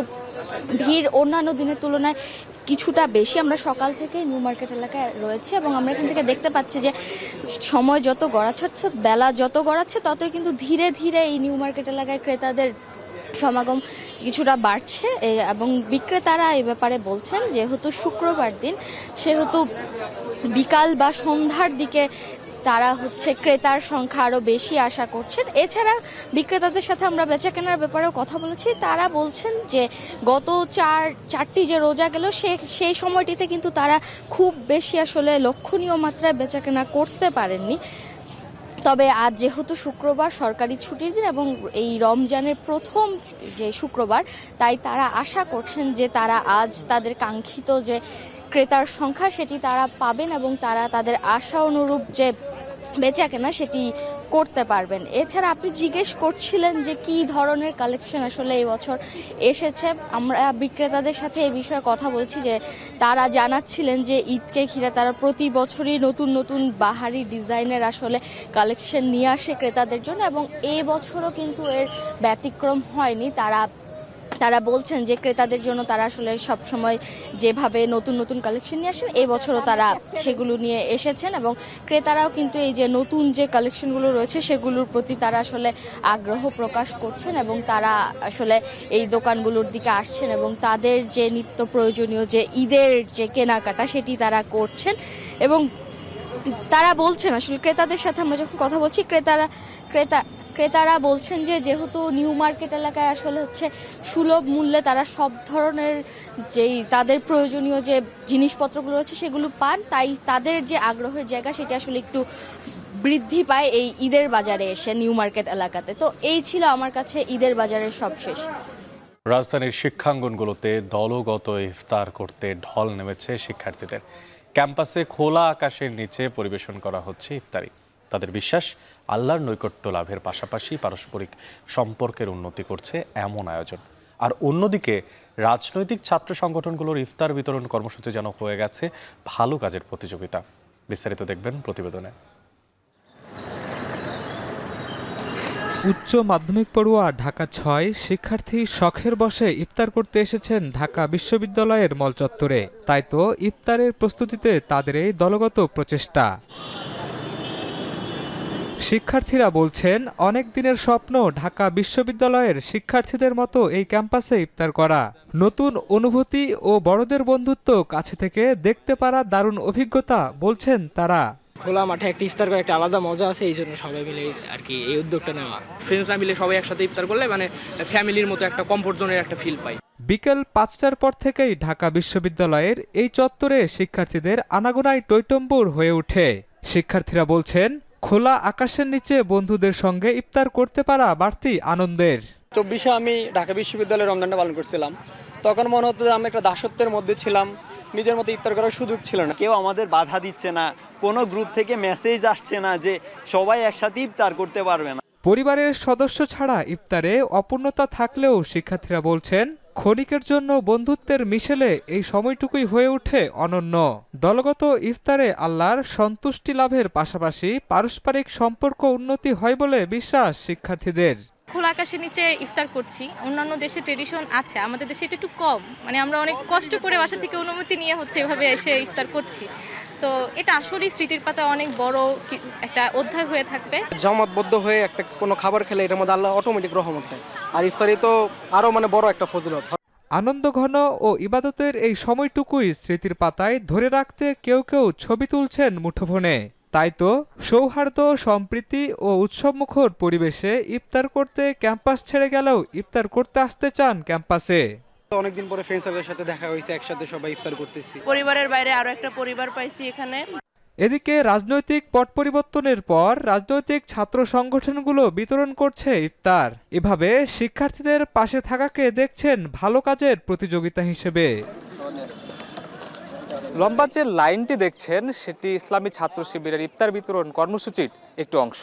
ভিড় অন্যান্য দিনের তুলনায় কিছুটা বেশি। আমরা সকাল থেকে নিউ মার্কেট এলাকায় রয়েছে এবং আমরা এখান থেকে দেখতে পাচ্ছি যে সময় যত গড়াচ্ছে, বেলা যত গড়াচ্ছে, ততই কিন্তু ধীরে ধীরে এই নিউ মার্কেট এলাকায় ক্রেতাদের সমাগম কিছুটা বাড়ছে। এবং বিক্রেতারা এ ব্যাপারে বলছেন, যেহেতু শুক্রবার দিন, সেহেতু বিকাল বা সন্ধ্যার দিকে তারা ক্রেতার সংখ্যা আরও বেশি আশা করছেন। এছাড়া বিক্রেতাদের সাথে আমরা বেচা কেনার ব্যাপারেও কথা বলেছি। তারা বলছেন যে গত চারটি যে রোজা গেল, সেই সময়টিতে কিন্তু তারা খুব বেশি আসলে লক্ষণীয় মাত্রায় বেচা কেনা করতে পারেননি। তবে আজ যেহেতু শুক্রবার, সরকারি ছুটির দিন এবং এই রমজানের প্রথম যে শুক্রবার, তাই তারা আশা করছেন যে তারা আজ তাদের কাঙ্ক্ষিত যে ক্রেতার সংখ্যা সেটি তারা পাবেন এবং তারা তাদের আশা অনুরূপ যে বেচা কেনা সেটি করতে পারবেন। এছাড়া আপনি জিজ্ঞেস করছিলেন যে কি ধরনের কালেকশন আসলে এই বছর এসেছে। আমরা বিক্রেতাদের সাথে এই বিষয়ে কথা বলছি, যে তারা জানাচ্ছিলেন যে ঈদকে ঘিরে তারা প্রতি বছরই নতুন নতুন বাহারি ডিজাইনের আসলে কালেকশন নিয়ে আসে ক্রেতাদের জন্য, এবং এই বছরও কিন্তু এর ব্যতিক্রম হয়নি। তারা তারা বলছেন যে ক্রেতাদের জন্য তারা আসলে সবসময় যেভাবে নতুন নতুন কালেকশন নিয়ে আসেন এই বছরও তারা সেগুলো নিয়ে এসেছেন এবং ক্রেতারাও কিন্তু এই যে নতুন যে কালেকশনগুলো রয়েছে সেগুলোর প্রতি তারা আসলে আগ্রহ প্রকাশ করছেন এবং তারা আসলে এই দোকানগুলোর দিকে আসছেন এবং তাদের যে নিত্য প্রয়োজনীয় যে ঈদের যে কেনাকাটা সেটি তারা করছেন এবং তারা বলছেন আসলে ক্রেতাদের সাথে আমরা যখন কথা বলছি ক্রেতারা বলছেন যে যেহেতু নিউ মার্কেট এলাকায় আসলে হচ্ছে সুলভ মূল্যে তারা সব ধরনের যেই তাদের প্রয়োজনীয় যে জিনিসপত্রগুলো রয়েছে সেগুলো পান, তাই তাদের যে আগ্রহের জায়গা সেটা আসলে একটু বৃদ্ধি পায় এই ঈদের বাজারে এসে নিউ মার্কেট এলাকাতে। তো এই ছিল আমার কাছে ঈদের বাজারের সবশেষ। রাজধানীর শিক্ষাঙ্গনগুলোতে দলগত ইফতার করতে ঢল নেমেছে শিক্ষার্থীদের। ক্যাম্পাসে খোলা আকাশের নিচে পরিবেশন করা হচ্ছে ইফতারি। তাদের বিশ্বাস, আল্লাহর নৈকট্য লাভের পাশাপাশি পারস্পরিক সম্পর্কের উন্নতি করছে এমন আয়োজন। আর অন্যদিকে রাজনৈতিক ছাত্র সংগঠনগুলোর ইফতার বিতরণ কর্মসূচি যেন হয়ে গেছে ভালো কাজের প্রতিযোগিতা। বিস্তারিত দেখবেন প্রতিবেদনে। উচ্চ মাধ্যমিক পড়ুয়া ঢাকা ৬ শিক্ষার্থী শখের বশে ইফতার করতে এসেছেন ঢাকা বিশ্ববিদ্যালয়ের মল চত্বরে। তাই তো ইফতারের প্রস্তুতিতে তাদের এই দলগত প্রচেষ্টা। শিক্ষার্থীরা বলছেন, অনেক দিনের স্বপ্ন ঢাকা বিশ্ববিদ্যালয়ের শিক্ষার্থীদের মতো এই ক্যাম্পাসে ইফতার করা। নতুন অনুভূতি ও বড়দের বন্ধুত্ব কাছে থেকে দেখতে পারা দারুণ অভিজ্ঞতা বলছেন তারা। খোলা মাঠে একটা ইফতার করে একটা আলাদা মজা আছে, এই জন্য সবাই মিলে আর কি এই উদ্যোগটা নেওয়া। ফ্রেন্ডসরা মিলে সবাই একসাথে ইফতার করলে মানে ফ্যামিলির মতো একটা কমফোর্ট জোনের একটা ফিল পাই। বিকেল ৫টার পর থেকেই ঢাকা বিশ্ববিদ্যালয়ের এই চত্বরে শিক্ষার্থীদের আনাগোনায় টইটম্বুর হয়ে ওঠে। শিক্ষার্থীরা বলছেন, খোলা আকাশের নিচে বন্ধুদের সঙ্গে ইফতার করতে পারা বাড়তি আনন্দের। ২৪শে আমি ঢাকা বিশ্ববিদ্যালয়ে রমজানটা পালন করছিলাম, তখন মনে হতো যে আমি একটা দাসত্বের মধ্যে ছিলাম, নিজের মতো ইফতার করার সুযোগ ছিল না। কেউ আমাদের বাধা দিচ্ছে না, কোনো গ্রুপ থেকে মেসেজ আসছে না যে সবাই একসাথে ইফতার করতে পারবে না। পরিবারের সদস্য ছাড়া ইফতারে অপূর্ণতা থাকলেও শিক্ষার্থীরা বলছেন, ক্ষণিকের জন্য বন্ধুত্বের মিশেলে এই সময়টুকুই হয়ে ওঠে অনন্য। দলগত ইফতারে আল্লাহর সন্তুষ্টি লাভের পাশাপাশি পারস্পরিক সম্পর্ক উন্নতি হয় বলে বিশ্বাস শিক্ষার্থীদের। খোলা আকাশের নিচে ইফতার করছি। অন্যান্য দেশে ট্রেডিশন আছে, আমাদের দেশে এটা একটু কম, মানে আমরা অনেক কষ্ট করে বাসা থেকে অনুমতি নিয়ে হচ্ছে এভাবে এসে ইফতার করছি। তো এটা আসলেই স্মৃতির পাতা অনেক বড় একটা অধ্যায় হয়ে থাকবে। জমাতবদ্ধ হয়ে একটা কোনো খাবার খেলে এটার মধ্যে আল্লাহ অটোমেটিক রহমত দেয়, আর ইফতারি তো আরো মানে বড় একটা ফজিলত। আনন্দ ঘন ও ইবাদতের এই সময়টুকুই স্মৃতির পাতায় ধরে রাখতে কেউ কেউ ছবি তুলছেন মুঠোফোনে। তাই তো সৌহার্দ্য, সম্প্রীতি ও উৎসবমুখর পরিবেশে ইফতার করতে ক্যাম্পাস ছেড়ে গেলেও ইফতার করতে আসতে চান ক্যাম্পাসে। অনেকদিন পরে ফ্রেন্ডসদের সাথে দেখা হয়েছে, একসাথে সবাই ইফতার করতেছি। পরিবারের বাইরে আরো একটা পরিবার পাইছি এখানে। এদিকে রাজনৈতিক পট পরিবর্তনের পর রাজনৈতিক ছাত্র সংগঠনগুলো বিতরণ করছে ইফতার। এভাবে শিক্ষার্থীদের পাশে থাকাকে দেখছেন ভালো কাজের প্রতিযোগিতা হিসেবে। লম্বা যে লাইনটি দেখছেন সেটি ইসলামী ছাত্র শিবিরের ইফতার বিতরণ কর্মসূচির একটি অংশ।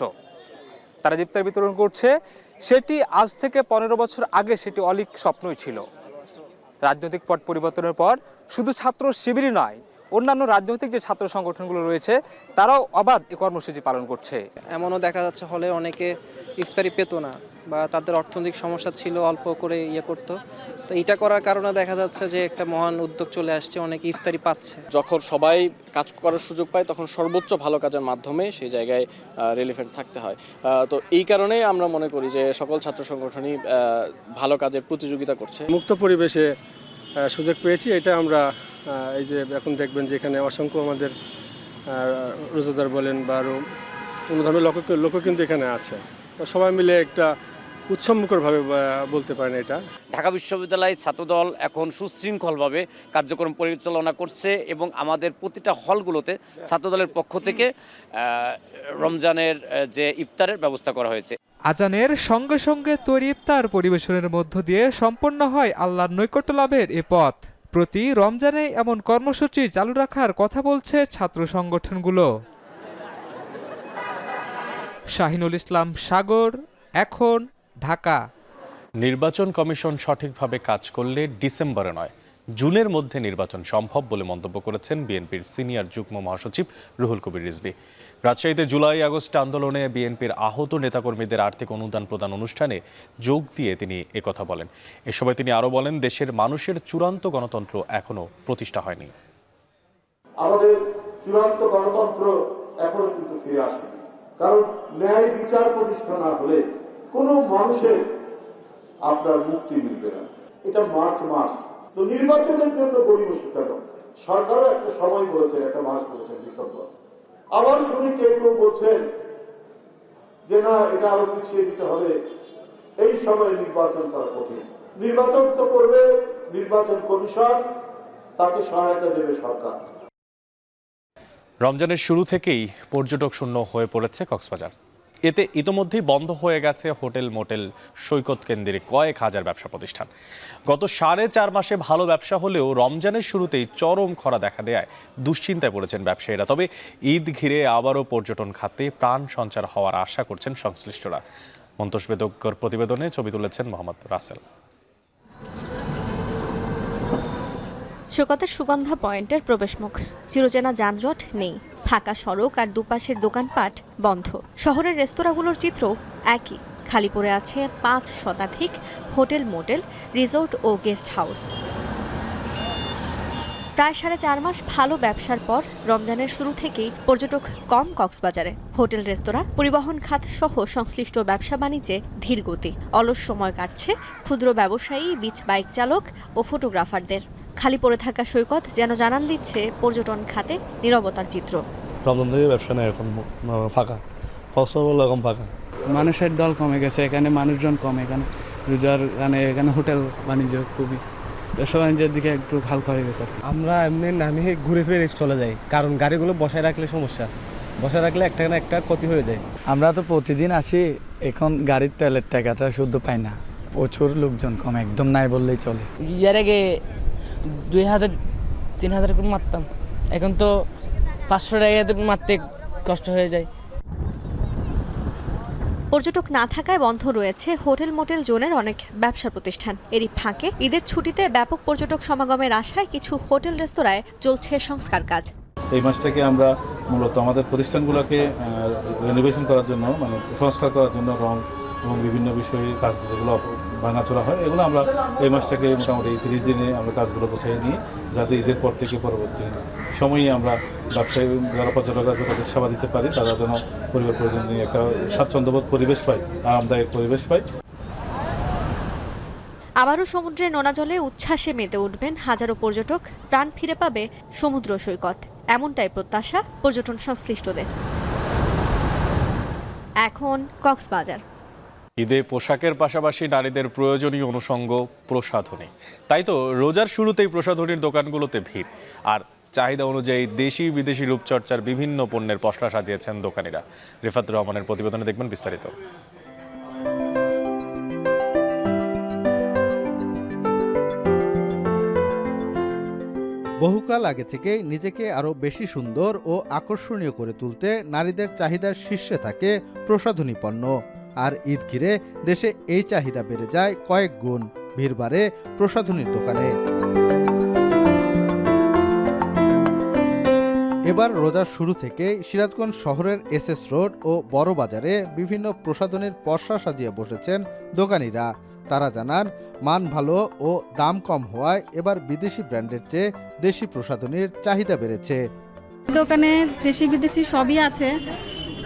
তারা যে ইফতার বিতরণ করছে সেটি আজ থেকে ১৫ বছর আগে সেটি অলীক স্বপ্নই ছিল। রাজনৈতিক পট পরিবর্তনের পর শুধু ছাত্র শিবিরই নয়, অন্যান্য রাজনৈতিক যে ছাত্র সংগঠনগুলো রয়েছে তারাও অবাধ এই কর্মসূচি পালন করছে। এমনও দেখা যাচ্ছে হলে অনেকে ইফতারি পেত না বা তাদের অর্থনৈতিক সমস্যা ছিল, অল্প করে করতো। তো এটা করার কারণে দেখা যাচ্ছে যে একটা মহান উদ্যোগ চলে আসছে, অনেকে ইফতারি পাচ্ছে। যখন সবাই কাজ করার সুযোগ পায় তখন সর্বোচ্চ ভালো কাজের মাধ্যমে সেই জায়গায় রিলেভেন্ট থাকতে হয়। তো এই কারণেই আমরা মনে করি যে সকল ছাত্র সংগঠনই ভালো কাজের প্রতিযোগিতা করছে। মুক্ত পরিবেশে সুযোগ পেয়েছি, এটা আমরা এই যে এখন দেখবেন যে এখানে অসংখ্য আমাদের রোজাদার বলেন বা আরও অন্য ধরনের লোকও কিন্তু এখানে আছে। সবাই মিলে একটা উৎসবমুখরভাবে বলতে পারেন এটা। ঢাকা বিশ্ববিদ্যালয় ছাত্রদল এখন সুশৃঙ্খলভাবে কার্যক্রম পরিচালনা করছে এবং আমাদের প্রতিটা হলগুলোতে ছাত্রদলের পক্ষ থেকে রমজানের যে ইফতারের ব্যবস্থা করা হয়েছে। আজানের সঙ্গে সঙ্গে তৈরি ইফতার পরিবেশনের মধ্য দিয়ে সম্পন্ন হয় আল্লাহর নৈকট্য লাভের এ পথ। প্রতি রমজানে এমন কর্মসূচি চালু রাখার কথা বলছে ছাত্র সংগঠনগুলো। শাহিনুল ইসলাম সাগর, এখন, ঢাকা। নির্বাচন কমিশন সঠিকভাবে কাজ করলে ডিসেম্বরে নয় জুনের মধ্যে নির্বাচন সম্ভব বলে মন্তব্য করেছেন বিএনপির সিনিয়র যুগ্ম মহাসচিব রুহুল কবির রিজভী। রাজশাহীতে জুলাই আগস্ট আন্দোলনে বিএনপির আহত নেতাকর্মীদের আর্থিক অনুদান প্রদান অনুষ্ঠানে যোগ দিয়ে তিনি একথা বলেন। এ সময় তিনি আরও বলেন, দেশের মানুষের চূড়ান্ত গণতন্ত্র এখনও প্রতিষ্ঠা হয়নি। আমাদের চূড়ান্ত গণতন্ত্র এখনো কিন্তু ফিরে আসেনি, কারণ ন্যায় বিচার প্রতিষ্ঠা না হলে কোনো মানুষের আপনার মুক্তি মিলবে না। এটা মার্চ মাস, তো নির্বাচনের জন্য গরিমসি কেন? সরকারও একটা সময় বলেছেন, একটা মাস বলেছেন ডিসেম্বর। আবার শুনি কেউ কেউ বলছেন যে না, এটা আরো পিছিয়ে দিতে হবে, এই সময় নির্বাচন করা কঠিন। নির্বাচন তো করবে নির্বাচন কমিশন, তাকে সহায়তা দেবে সরকার। রমজানের শুরু থেকেই পর্যটক শূন্য হয়ে পড়েছে কক্সবাজার। এতে ইতোমধ্যেই বন্ধ হয়ে গেছে হোটেল, মোটেল, সৈকত কেন্দ্রে কয়েক হাজার ব্যবসা প্রতিষ্ঠান। গত 4.5 মাসে ভালো ব্যবসা হলেও রমজানের শুরুতেই চরম খরা দেখা দেয় দুশ্চিন্তায় পড়েছেন ব্যবসায়ীরা। তবে ঈদ ঘিরে আবারও পর্যটন খাতে প্রাণ সঞ্চার হওয়ার আশা করছেন সংশ্লিষ্টরা। মন্তোষ বেদজ্ঞর প্রতিবেদনে ছবি তুলেছেন মোহাম্মদ রাসেল। সৈকতের সুগন্ধা পয়েন্টের প্রবেশমুখ, চিরচেনা যানজট নেই, ফাঁকা সড়ক আর দুপাশের দোকানপাট বন্ধ। শহরের রেস্তোরাঁগুলোর চিত্র একই, খালি পড়ে আছে 5 শতাধিক হোটেল, মোটেল, রিসোর্ট ও গেস্ট হাউস। প্রায় 4.5 মাস ভালো ব্যবসার পর রমজানের শুরু থেকেই পর্যটক কম কক্সবাজারে। হোটেল, রেস্তোরাঁ, পরিবহন খাত সহ সংশ্লিষ্ট ব্যবসা বাণিজ্যে ধীর গতি। অলস সময় কাটছে ক্ষুদ্র ব্যবসায়ী, বিচ বাইক চালক ও ফটোগ্রাফারদের। খালি পড়ে থাকা সৈকত যেন জানান দিচ্ছে পর্যটন খাতে নীরবতার চিত্র। রমজান থেকে ব্যবসা নেই, এখন ফাঁকা, এরকম ফাঁকা। মানুষের দল কমে গেছে, এখানে মানুষজন কম, এখানে রোজার এখানে হোটেল বাণিজ্য খুবই, ব্যবসা বাণিজ্যের দিকে একটু হালকা হয়ে গেছে। আমরা এমনি নামে ঘুরে ফিরে চলে যাই, কারণ গাড়িগুলো বসায় রাখলে সমস্যা, বসায় রাখলে একটা না একটা ক্ষতি হয়ে যায়। আমরা তো প্রতিদিন আসি, এখন গাড়ির তেলের টাকাটা শুদ্ধ পাই না, প্রচুর লোকজন কম, একদম নাই বললেই চলে। এর আগে 2000-3000 করে মারতাম, এখন তো 500 টাকা মারতে কষ্ট হয়ে যায়। পর্যটক না থাকায় বন্ধ রয়েছে হোটেল, মোটেল জোনের অনেক ব্যবসা প্রতিষ্ঠান। এরই ফাঁকে ঈদের ছুটিতে ব্যাপক পর্যটক সমাগমের আশায় কিছু হোটেল, রেস্তোরাঁয় চলছে সংস্কার কাজ। এই মাসটাকে আমরা মূলত আমাদের প্রতিষ্ঠানগুলোকে রেনোভেশন করার জন্য, মানে সংস্কার করার জন্য রং এবং বিভিন্ন বিষয়ে কাজ যেগুলো ভাঙাচোরা হয়, এগুলো আমরা এই মাসটাকে মোটামুটি 30 দিনে আমরা কাজগুলো গোছাই নিই, যাতে ঈদের পর থেকে পরবর্তী সময়ে আমরা ব্যবসায়ী যারা পর্যটকরা তাদের সেবা দিতে পারি, তারা যেন পরিবার পরিজন নিয়ে একটা স্বাচ্ছন্দ্যবোধ পরিবেশ পায়, আরামদায়ক পরিবেশ পায়। আবারও সমুদ্রের নোনা জলে উচ্ছ্বাসে মেতে উঠবেন হাজারো পর্যটক, প্রাণ ফিরে পাবে সমুদ্র সৈকত, এমনটাই প্রত্যাশা পর্যটন সংশ্লিষ্টদের। এখন কক্সবাজার। ঈদে পোশাকের পাশাপাশি নারীদের প্রয়োজনীয় অনুষঙ্গ প্রসাধনী। তাই তো রোজার শুরুতেই প্রসাধনীর দোকানগুলোতে ভিড়, আর চাহিদা অনুযায়ী দেশি বিদেশি রূপচর্চার বিভিন্ন পণ্যের পসরা সাজিয়েছেন দোকানিরা। রিফাত রহমানের প্রতিবেদনে দেখবেন বিস্তারিত। বহুকাল আগে থেকেই নিজেকে আরও বেশি সুন্দর ও আকর্ষণীয় করে তুলতে নারীদের চাহিদার শীর্ষে থাকে প্রসাধনী পণ্য। আর ঈদ ঘিরে দেশে এই চাহিদা বেড়ে যায় কয়েক গুণ, ভিড় বাড়ে প্রসাধনীর দোকানে। এবার রোজার শুরু থেকেই সিরাজগঞ্জ শহরের এসএস রোড ও বড় বাজারে বিভিন্ন প্রসাধনীর পসরা সাজিয়ে বসেছেন দোকানিরা। তারা জানান, মান ভালো ও দাম কম হওয়ায় এবার বিদেশি ব্র্যান্ডের চেয়ে দেশি প্রসাধনীর চাহিদা বেড়েছে। দোকানে দেশি বিদেশি সবই আছে,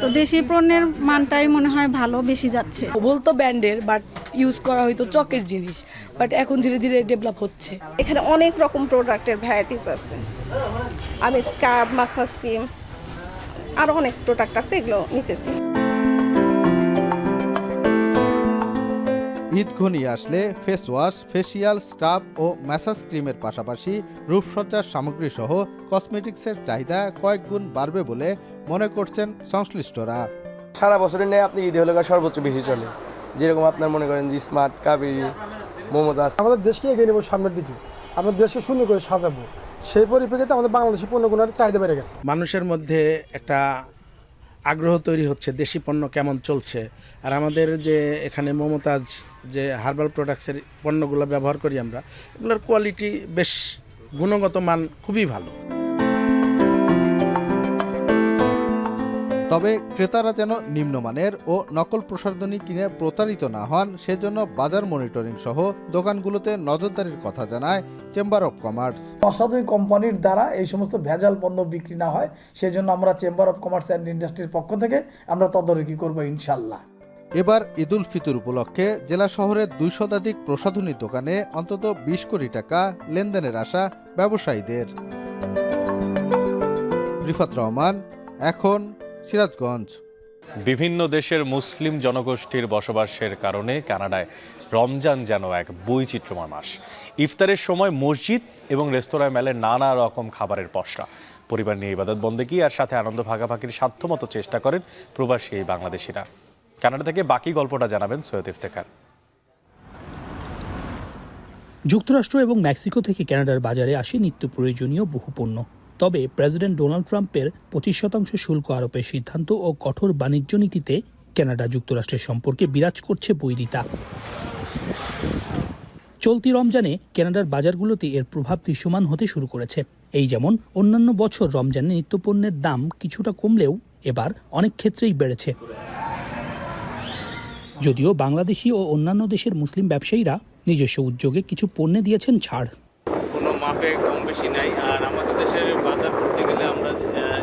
তো দেশি পণ্যের মানটাই মনে হয় ভালো বেশি যাচ্ছে। বলতো ব্র্যান্ডের, বাট ইউজ করা হয়তো চকের জিনিস, বাট এখন ধীরে ধীরে ডেভেলপ হচ্ছে। এখানে অনেক রকম প্রোডাক্টের ভ্যারাইটিস আছে। আমি স্কার্ফ, মাসাজ ক্রিম, আরও অনেক প্রোডাক্ট আছে, এগুলো নিতেছি। ঈদ ঘনিয়ে আসলে ফেস ওয়াশ, ফেসিয়াল, স্ক্রাব ও ম্যাসাজ ক্রিমের পাশাপাশি রূপসজ্জার সামগ্রী সহ কসমেটিক্সের চাহিদা কয়েক গুণ বাড়বে বলে মনে করছেন সংশ্লিষ্টরা। সারা বছরের ন্যায় আপনি ঈদে হলে সর্বোচ্চ বেশি চলে, যেরকম আপনার মনে করেন যে স্মার্ট, কাবেরী, মমতাজ। আমাদের দেশকে এগিয়ে নেব সামনের দিকে, আমাদের দেশকে সুন্দর করে সাজাবো, সেই পরিপ্রেক্ষিতে আমাদের বাংলাদেশি পণ্যগুলোর চাহিদা বেড়ে গেছে। মানুষের মধ্যে একটা আগ্রহ তৈরি হচ্ছে দেশি পণ্য কেমন চলছে। আর আমাদের যে এখানে মমতাজ যে হার্বাল প্রোডাক্টসের পণ্যগুলো ব্যবহার করি আমরা, এগুলোর কোয়ালিটি বেশ গুণগত মান খুবই ভালো। তবে ক্রেতারা যেন নিম্নমানের ও নকল প্রসাধনী কিনে প্রতারিত না হন সেজন্য বাজার মনিটরিং সহ দোকানগুলোতে নজরদারির কথা জানায় চেম্বার অব কমার্স। অসাধু কোম্পানির দ্বারা এই সমস্ত ভেজাল পণ্য বিক্রি না হয় সেজন্য আমরা চেম্বার অব কমার্স অ্যান্ড ইন্ডাস্ট্রির পক্ষ থেকে আমরা তদারকি করব ইনশাল্লাহ। এবার ঈদুল ফিতর উপলক্ষে জেলা শহরের 200 শতাধিক প্রসাধনী দোকানে অন্তত 20 কোটি টাকা লেনদেনের আশা ব্যবসায়ীদের। রিফাত রহমান, এখন, সিরাজগঞ্জ। বিভিন্ন দেশের মুসলিম জনগোষ্ঠীর বসবাসের কারণে কানাডায় রমজান যেন এক বৈচিত্র্যময় মাস। ইফতারের সময় মসজিদ এবং রেস্তোরাঁয় মেলে নানা রকম খাবারের পসরা। পরিবার নিয়ে ইবাদত বন্দেগী আর সাথে আনন্দ ভাগাভাগির সাধ্যমতো চেষ্টা করেন প্রবাসী এই বাংলাদেশিরা। কানাডা থেকে বাকি গল্পটা জানাবেন সৈয়দ ইফতেখার। যুক্তরাষ্ট্র এবং মেক্সিকো থেকে কানাডার বাজারে আসে নিত্য প্রয়োজনীয় বহু পণ্য। তবে প্রেসিডেন্ট ডোনাল্ড ট্রাম্পের 25% শুল্ক আরোপের সিদ্ধান্ত ও কঠোর বাণিজ্য নীতিতে কানাডা যুক্তরাষ্ট্রের সম্পর্কে বিরাজ করছে বৈরিতা। চলতি রমজানে কানাডার বাজারগুলোতে এর প্রভাব দৃশ্যমান হতে শুরু করেছে। এই যেমন অন্যান্য বছর রমজানে নিত্যপণ্যের দাম কিছুটা কমলেও এবার অনেক ক্ষেত্রেই বেড়েছে। যদিও বাংলাদেশি ও অন্যান্য দেশের মুসলিম ব্যবসায়ীরা নিজস্ব উদ্যোগে কিছু পণ্যে দিয়েছেন ছাড়। কোনো মাপে কম বেশি নাই। আর আমাদের দেশের বাজার করতে গেলে আমরা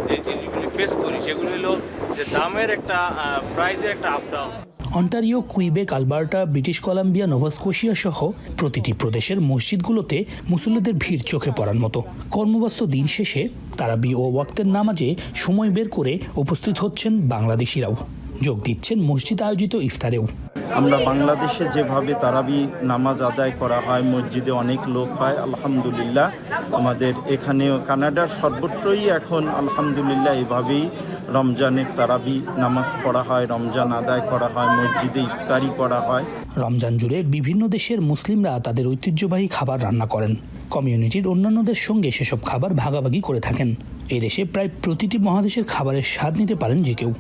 যে জিনিসগুলি ফেস করি সেগুলি হলো যে দামের একটা প্রাইসের একটা up down. Ontario, Quebec, Alberta, British Columbia, Nova Scotia সহ প্রতিটি প্রদেশের মসজিদগুলোতে মুসল্লিদের ভিড় চোখে পড়ার মতো। কর্মব্যস্ত দিন শেষে তারাবি ও ওয়াক্তের নামাজে সময় বের করে উপস্থিত হচ্ছেন বাংলাদেশিরাও। যোগ দিচ্ছেন মসজিদ আয়োজিত ইফতারেও। আমরা বাংলাদেশে যেভাবে তারাবি নামাজ আদায় করা হয়, মসজিদে অনেক লোক হয়, আলহামদুলিল্লাহ আমাদের এখানেও কানাডার সর্বত্রই এখন আলহামদুলিল্লাহ এভাবেই রমজানের তারাবি নামাজ পড়া হয়, রমজান আদায় করা হয়, মসজিদে ইফতারি করা হয়। রমজান জুড়ে বিভিন্ন দেশের মুসলিমরা তাদের ঐতিহ্যবাহী খাবার রান্না করেন। কমিউনিটির অন্যান্যদের সঙ্গে সেসব খাবার ভাগাভাগি করে থাকেন। এই দেশে প্রায় প্রতিটি মহাদেশের খাবারের স্বাদ নিতে পারেন যে কেউ।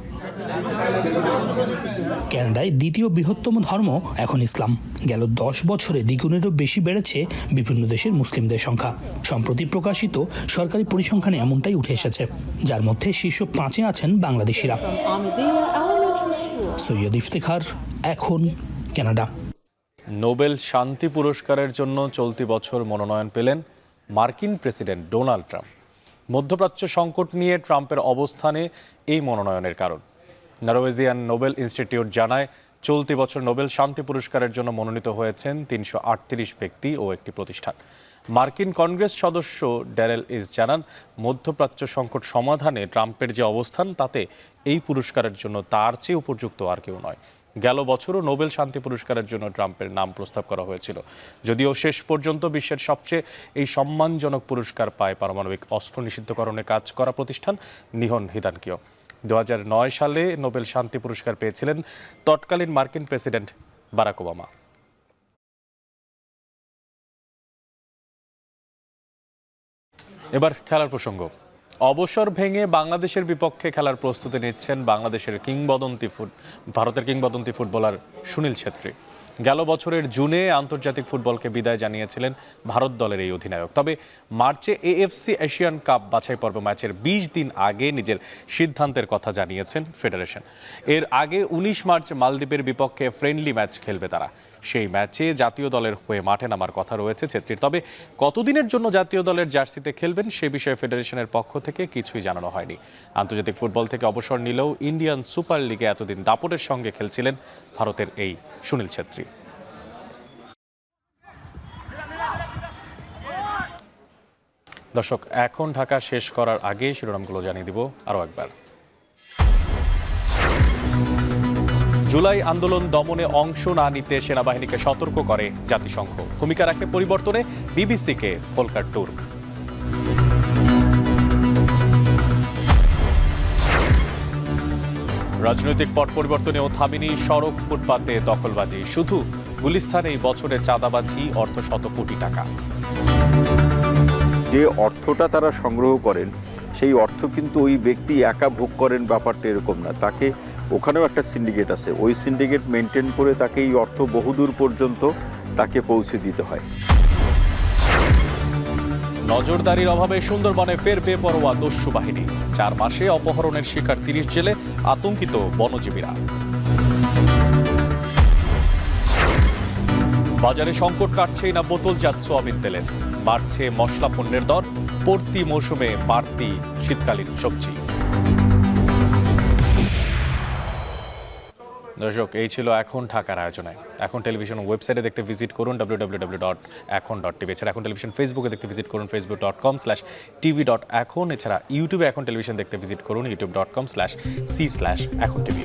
কানাডায় দ্বিতীয় বৃহত্তম ধর্ম এখন ইসলাম। গেল 10 বছরে দ্বিগুণেরও বেশি বেড়েছে বিভিন্ন দেশের মুসলিমদের সংখ্যা। সম্প্রতি প্রকাশিত সরকারি পরিসংখ্যানে এমনটাই উঠে এসেছে, যার মধ্যে শীর্ষ 5-এ আছেন বাংলাদেশিরা। সৈয়দ ইফতেখার, এখন, কানাডা। নোবেল শান্তি পুরস্কারের জন্য চলতি বছর মনোনয়ন পেলেন মার্কিন প্রেসিডেন্ট ডোনাল্ড ট্রাম্প। মধ্যপ্রাচ্য সংকট নিয়ে ট্রাম্পের অবস্থানে এই মনোনয়নের কারণ। নরওয়েজিয়ান নোবেল ইনস্টিটিউট জানায়, চলতি বছর নোবেল শান্তি পুরস্কারের জন্য মনোনীত হয়েছেন 338 ব্যক্তি ও একটি প্রতিষ্ঠান। মার্কিন কংগ্রেস সদস্য ড্যারেল ইস জানান, মধ্যপ্রাচ্য সংকট সমাধানে ট্রাম্পের যে অবস্থান তাতে এই পুরস্কারের জন্য তার চেয়ে উপযুক্ত আর কেউ নয়। গেল বছরও নোবেল শান্তি পুরস্কারের জন্য ট্রাম্পের নাম প্রস্তাব করা হয়েছিল, যদিও শেষ পর্যন্ত বিশ্বের সবচেয়ে এই সম্মানজনক পুরস্কার পায় পারমাণবিক অস্ত্র নিষিদ্ধকরণে কাজ করা প্রতিষ্ঠান নিহন হিদানকিও। 2009 সালে নোবেল শান্তি পুরস্কার পেয়েছিলেন তৎকালীন মার্কিন প্রেসিডেন্ট বারাক ওবামা। এবার খেলার প্রসঙ্গ। অবসর ভেঙে বাংলাদেশের বিপক্ষে খেলার প্রস্তুতি নিচ্ছেন ভারতের কিংবদন্তি ফুটবলার সুনীল ছেত্রী। গেল বছরের জুনে আন্তর্জাতিক ফুটবলকে বিদায় জানিয়েছিলেন ভারত দলের এই অধিনায়ক। তবে মার্চে এএফসি এশিয়ান কাপ বাছাই পর্ব ম্যাচের 20 দিন আগে নিজের সিদ্ধান্তের কথা জানিয়েছেন ফেডারেশন। এর আগে 19 মার্চ মালদ্বীপের বিপক্ষে ফ্রেন্ডলি ম্যাচ খেলবে তারা। সেই ম্যাচে জাতীয় দলের হয়ে মাঠে নামার কথা রয়েছে ছেত্রীর। তবে কতদিনের জন্য জাতীয় দলের জার্সিতে খেলবেন সে বিষয়ে ফেডারেশনের পক্ষ থেকে কিছুই জানানো হয়নি। আন্তর্জাতিক ফুটবল থেকে অবসর নিলেও ইন্ডিয়ান সুপার লিগে এতদিন দাপটের সঙ্গে খেলছিলেন ভারতের এই সুনীল ছেত্রী। দর্শক, এখন ঢাকা শেষ করার আগে শিরোনামগুলো জানিয়ে দিব আরও একবার। জুলাই আন্দোলন দমনে অংশ না নিতে সেনাবাহিনীকে সতর্ক করে জাতিসংঘ। ভূমিকা রাখে পরিবর্তনে বিবিসিকে ভোল্কার তুর্ক। রাজনৈতিক পট পরিবর্তনেও থামেনি সড়ক ফুটপাতে দখলবাজি। শুধু গুলিস্তানেই বছরে চাঁদাবাজি, অর্থ শত কোটি টাকা। যে অর্থটা তারা সংগ্রহ করেন সেই অর্থ কিন্তু ওই ব্যক্তি একা ভোগ করেন, ব্যাপারটা এরকম না। তাকে ওখানেও একটা সিন্ডিকেট আছে, ওই সিন্ডিকেট মেনটেন করে তাকে এই অর্থ বহুদূর পর্যন্ত তাকে পৌঁছে দিতে হয়। নজরদারির অভাবে সুন্দরবনে ফের বেপরোয়া দস্যু বাহিনী। 4 মাসে অপহরণের শিকার 30 জেলে, আতঙ্কিত বনজীবীরা। বাজারে সংকট কাটছেই না বোতলজাত সোয়াবিন তেলের, বাড়ছে মশলা পণ্যের দর, পরতি মৌসুমে বাড়তি শীতকালীন সবজি। দর্শক, এই ছিল এখন ঢাকার আয়োজনে। এখন টেলিভিশন ওয়েবসাইটে দেখতে ভিজিট করুন www.ekhon.tv। এছাড়া এখন টেলিভিশন ফেসবুকে দেখতে ভিজিট করুন facebook.com/tv.ekhon। এছাড়া ইউটিউবে এখন টেলিভিশন দেখতে ভিজিট করুন youtube.com/c/ekhon tv।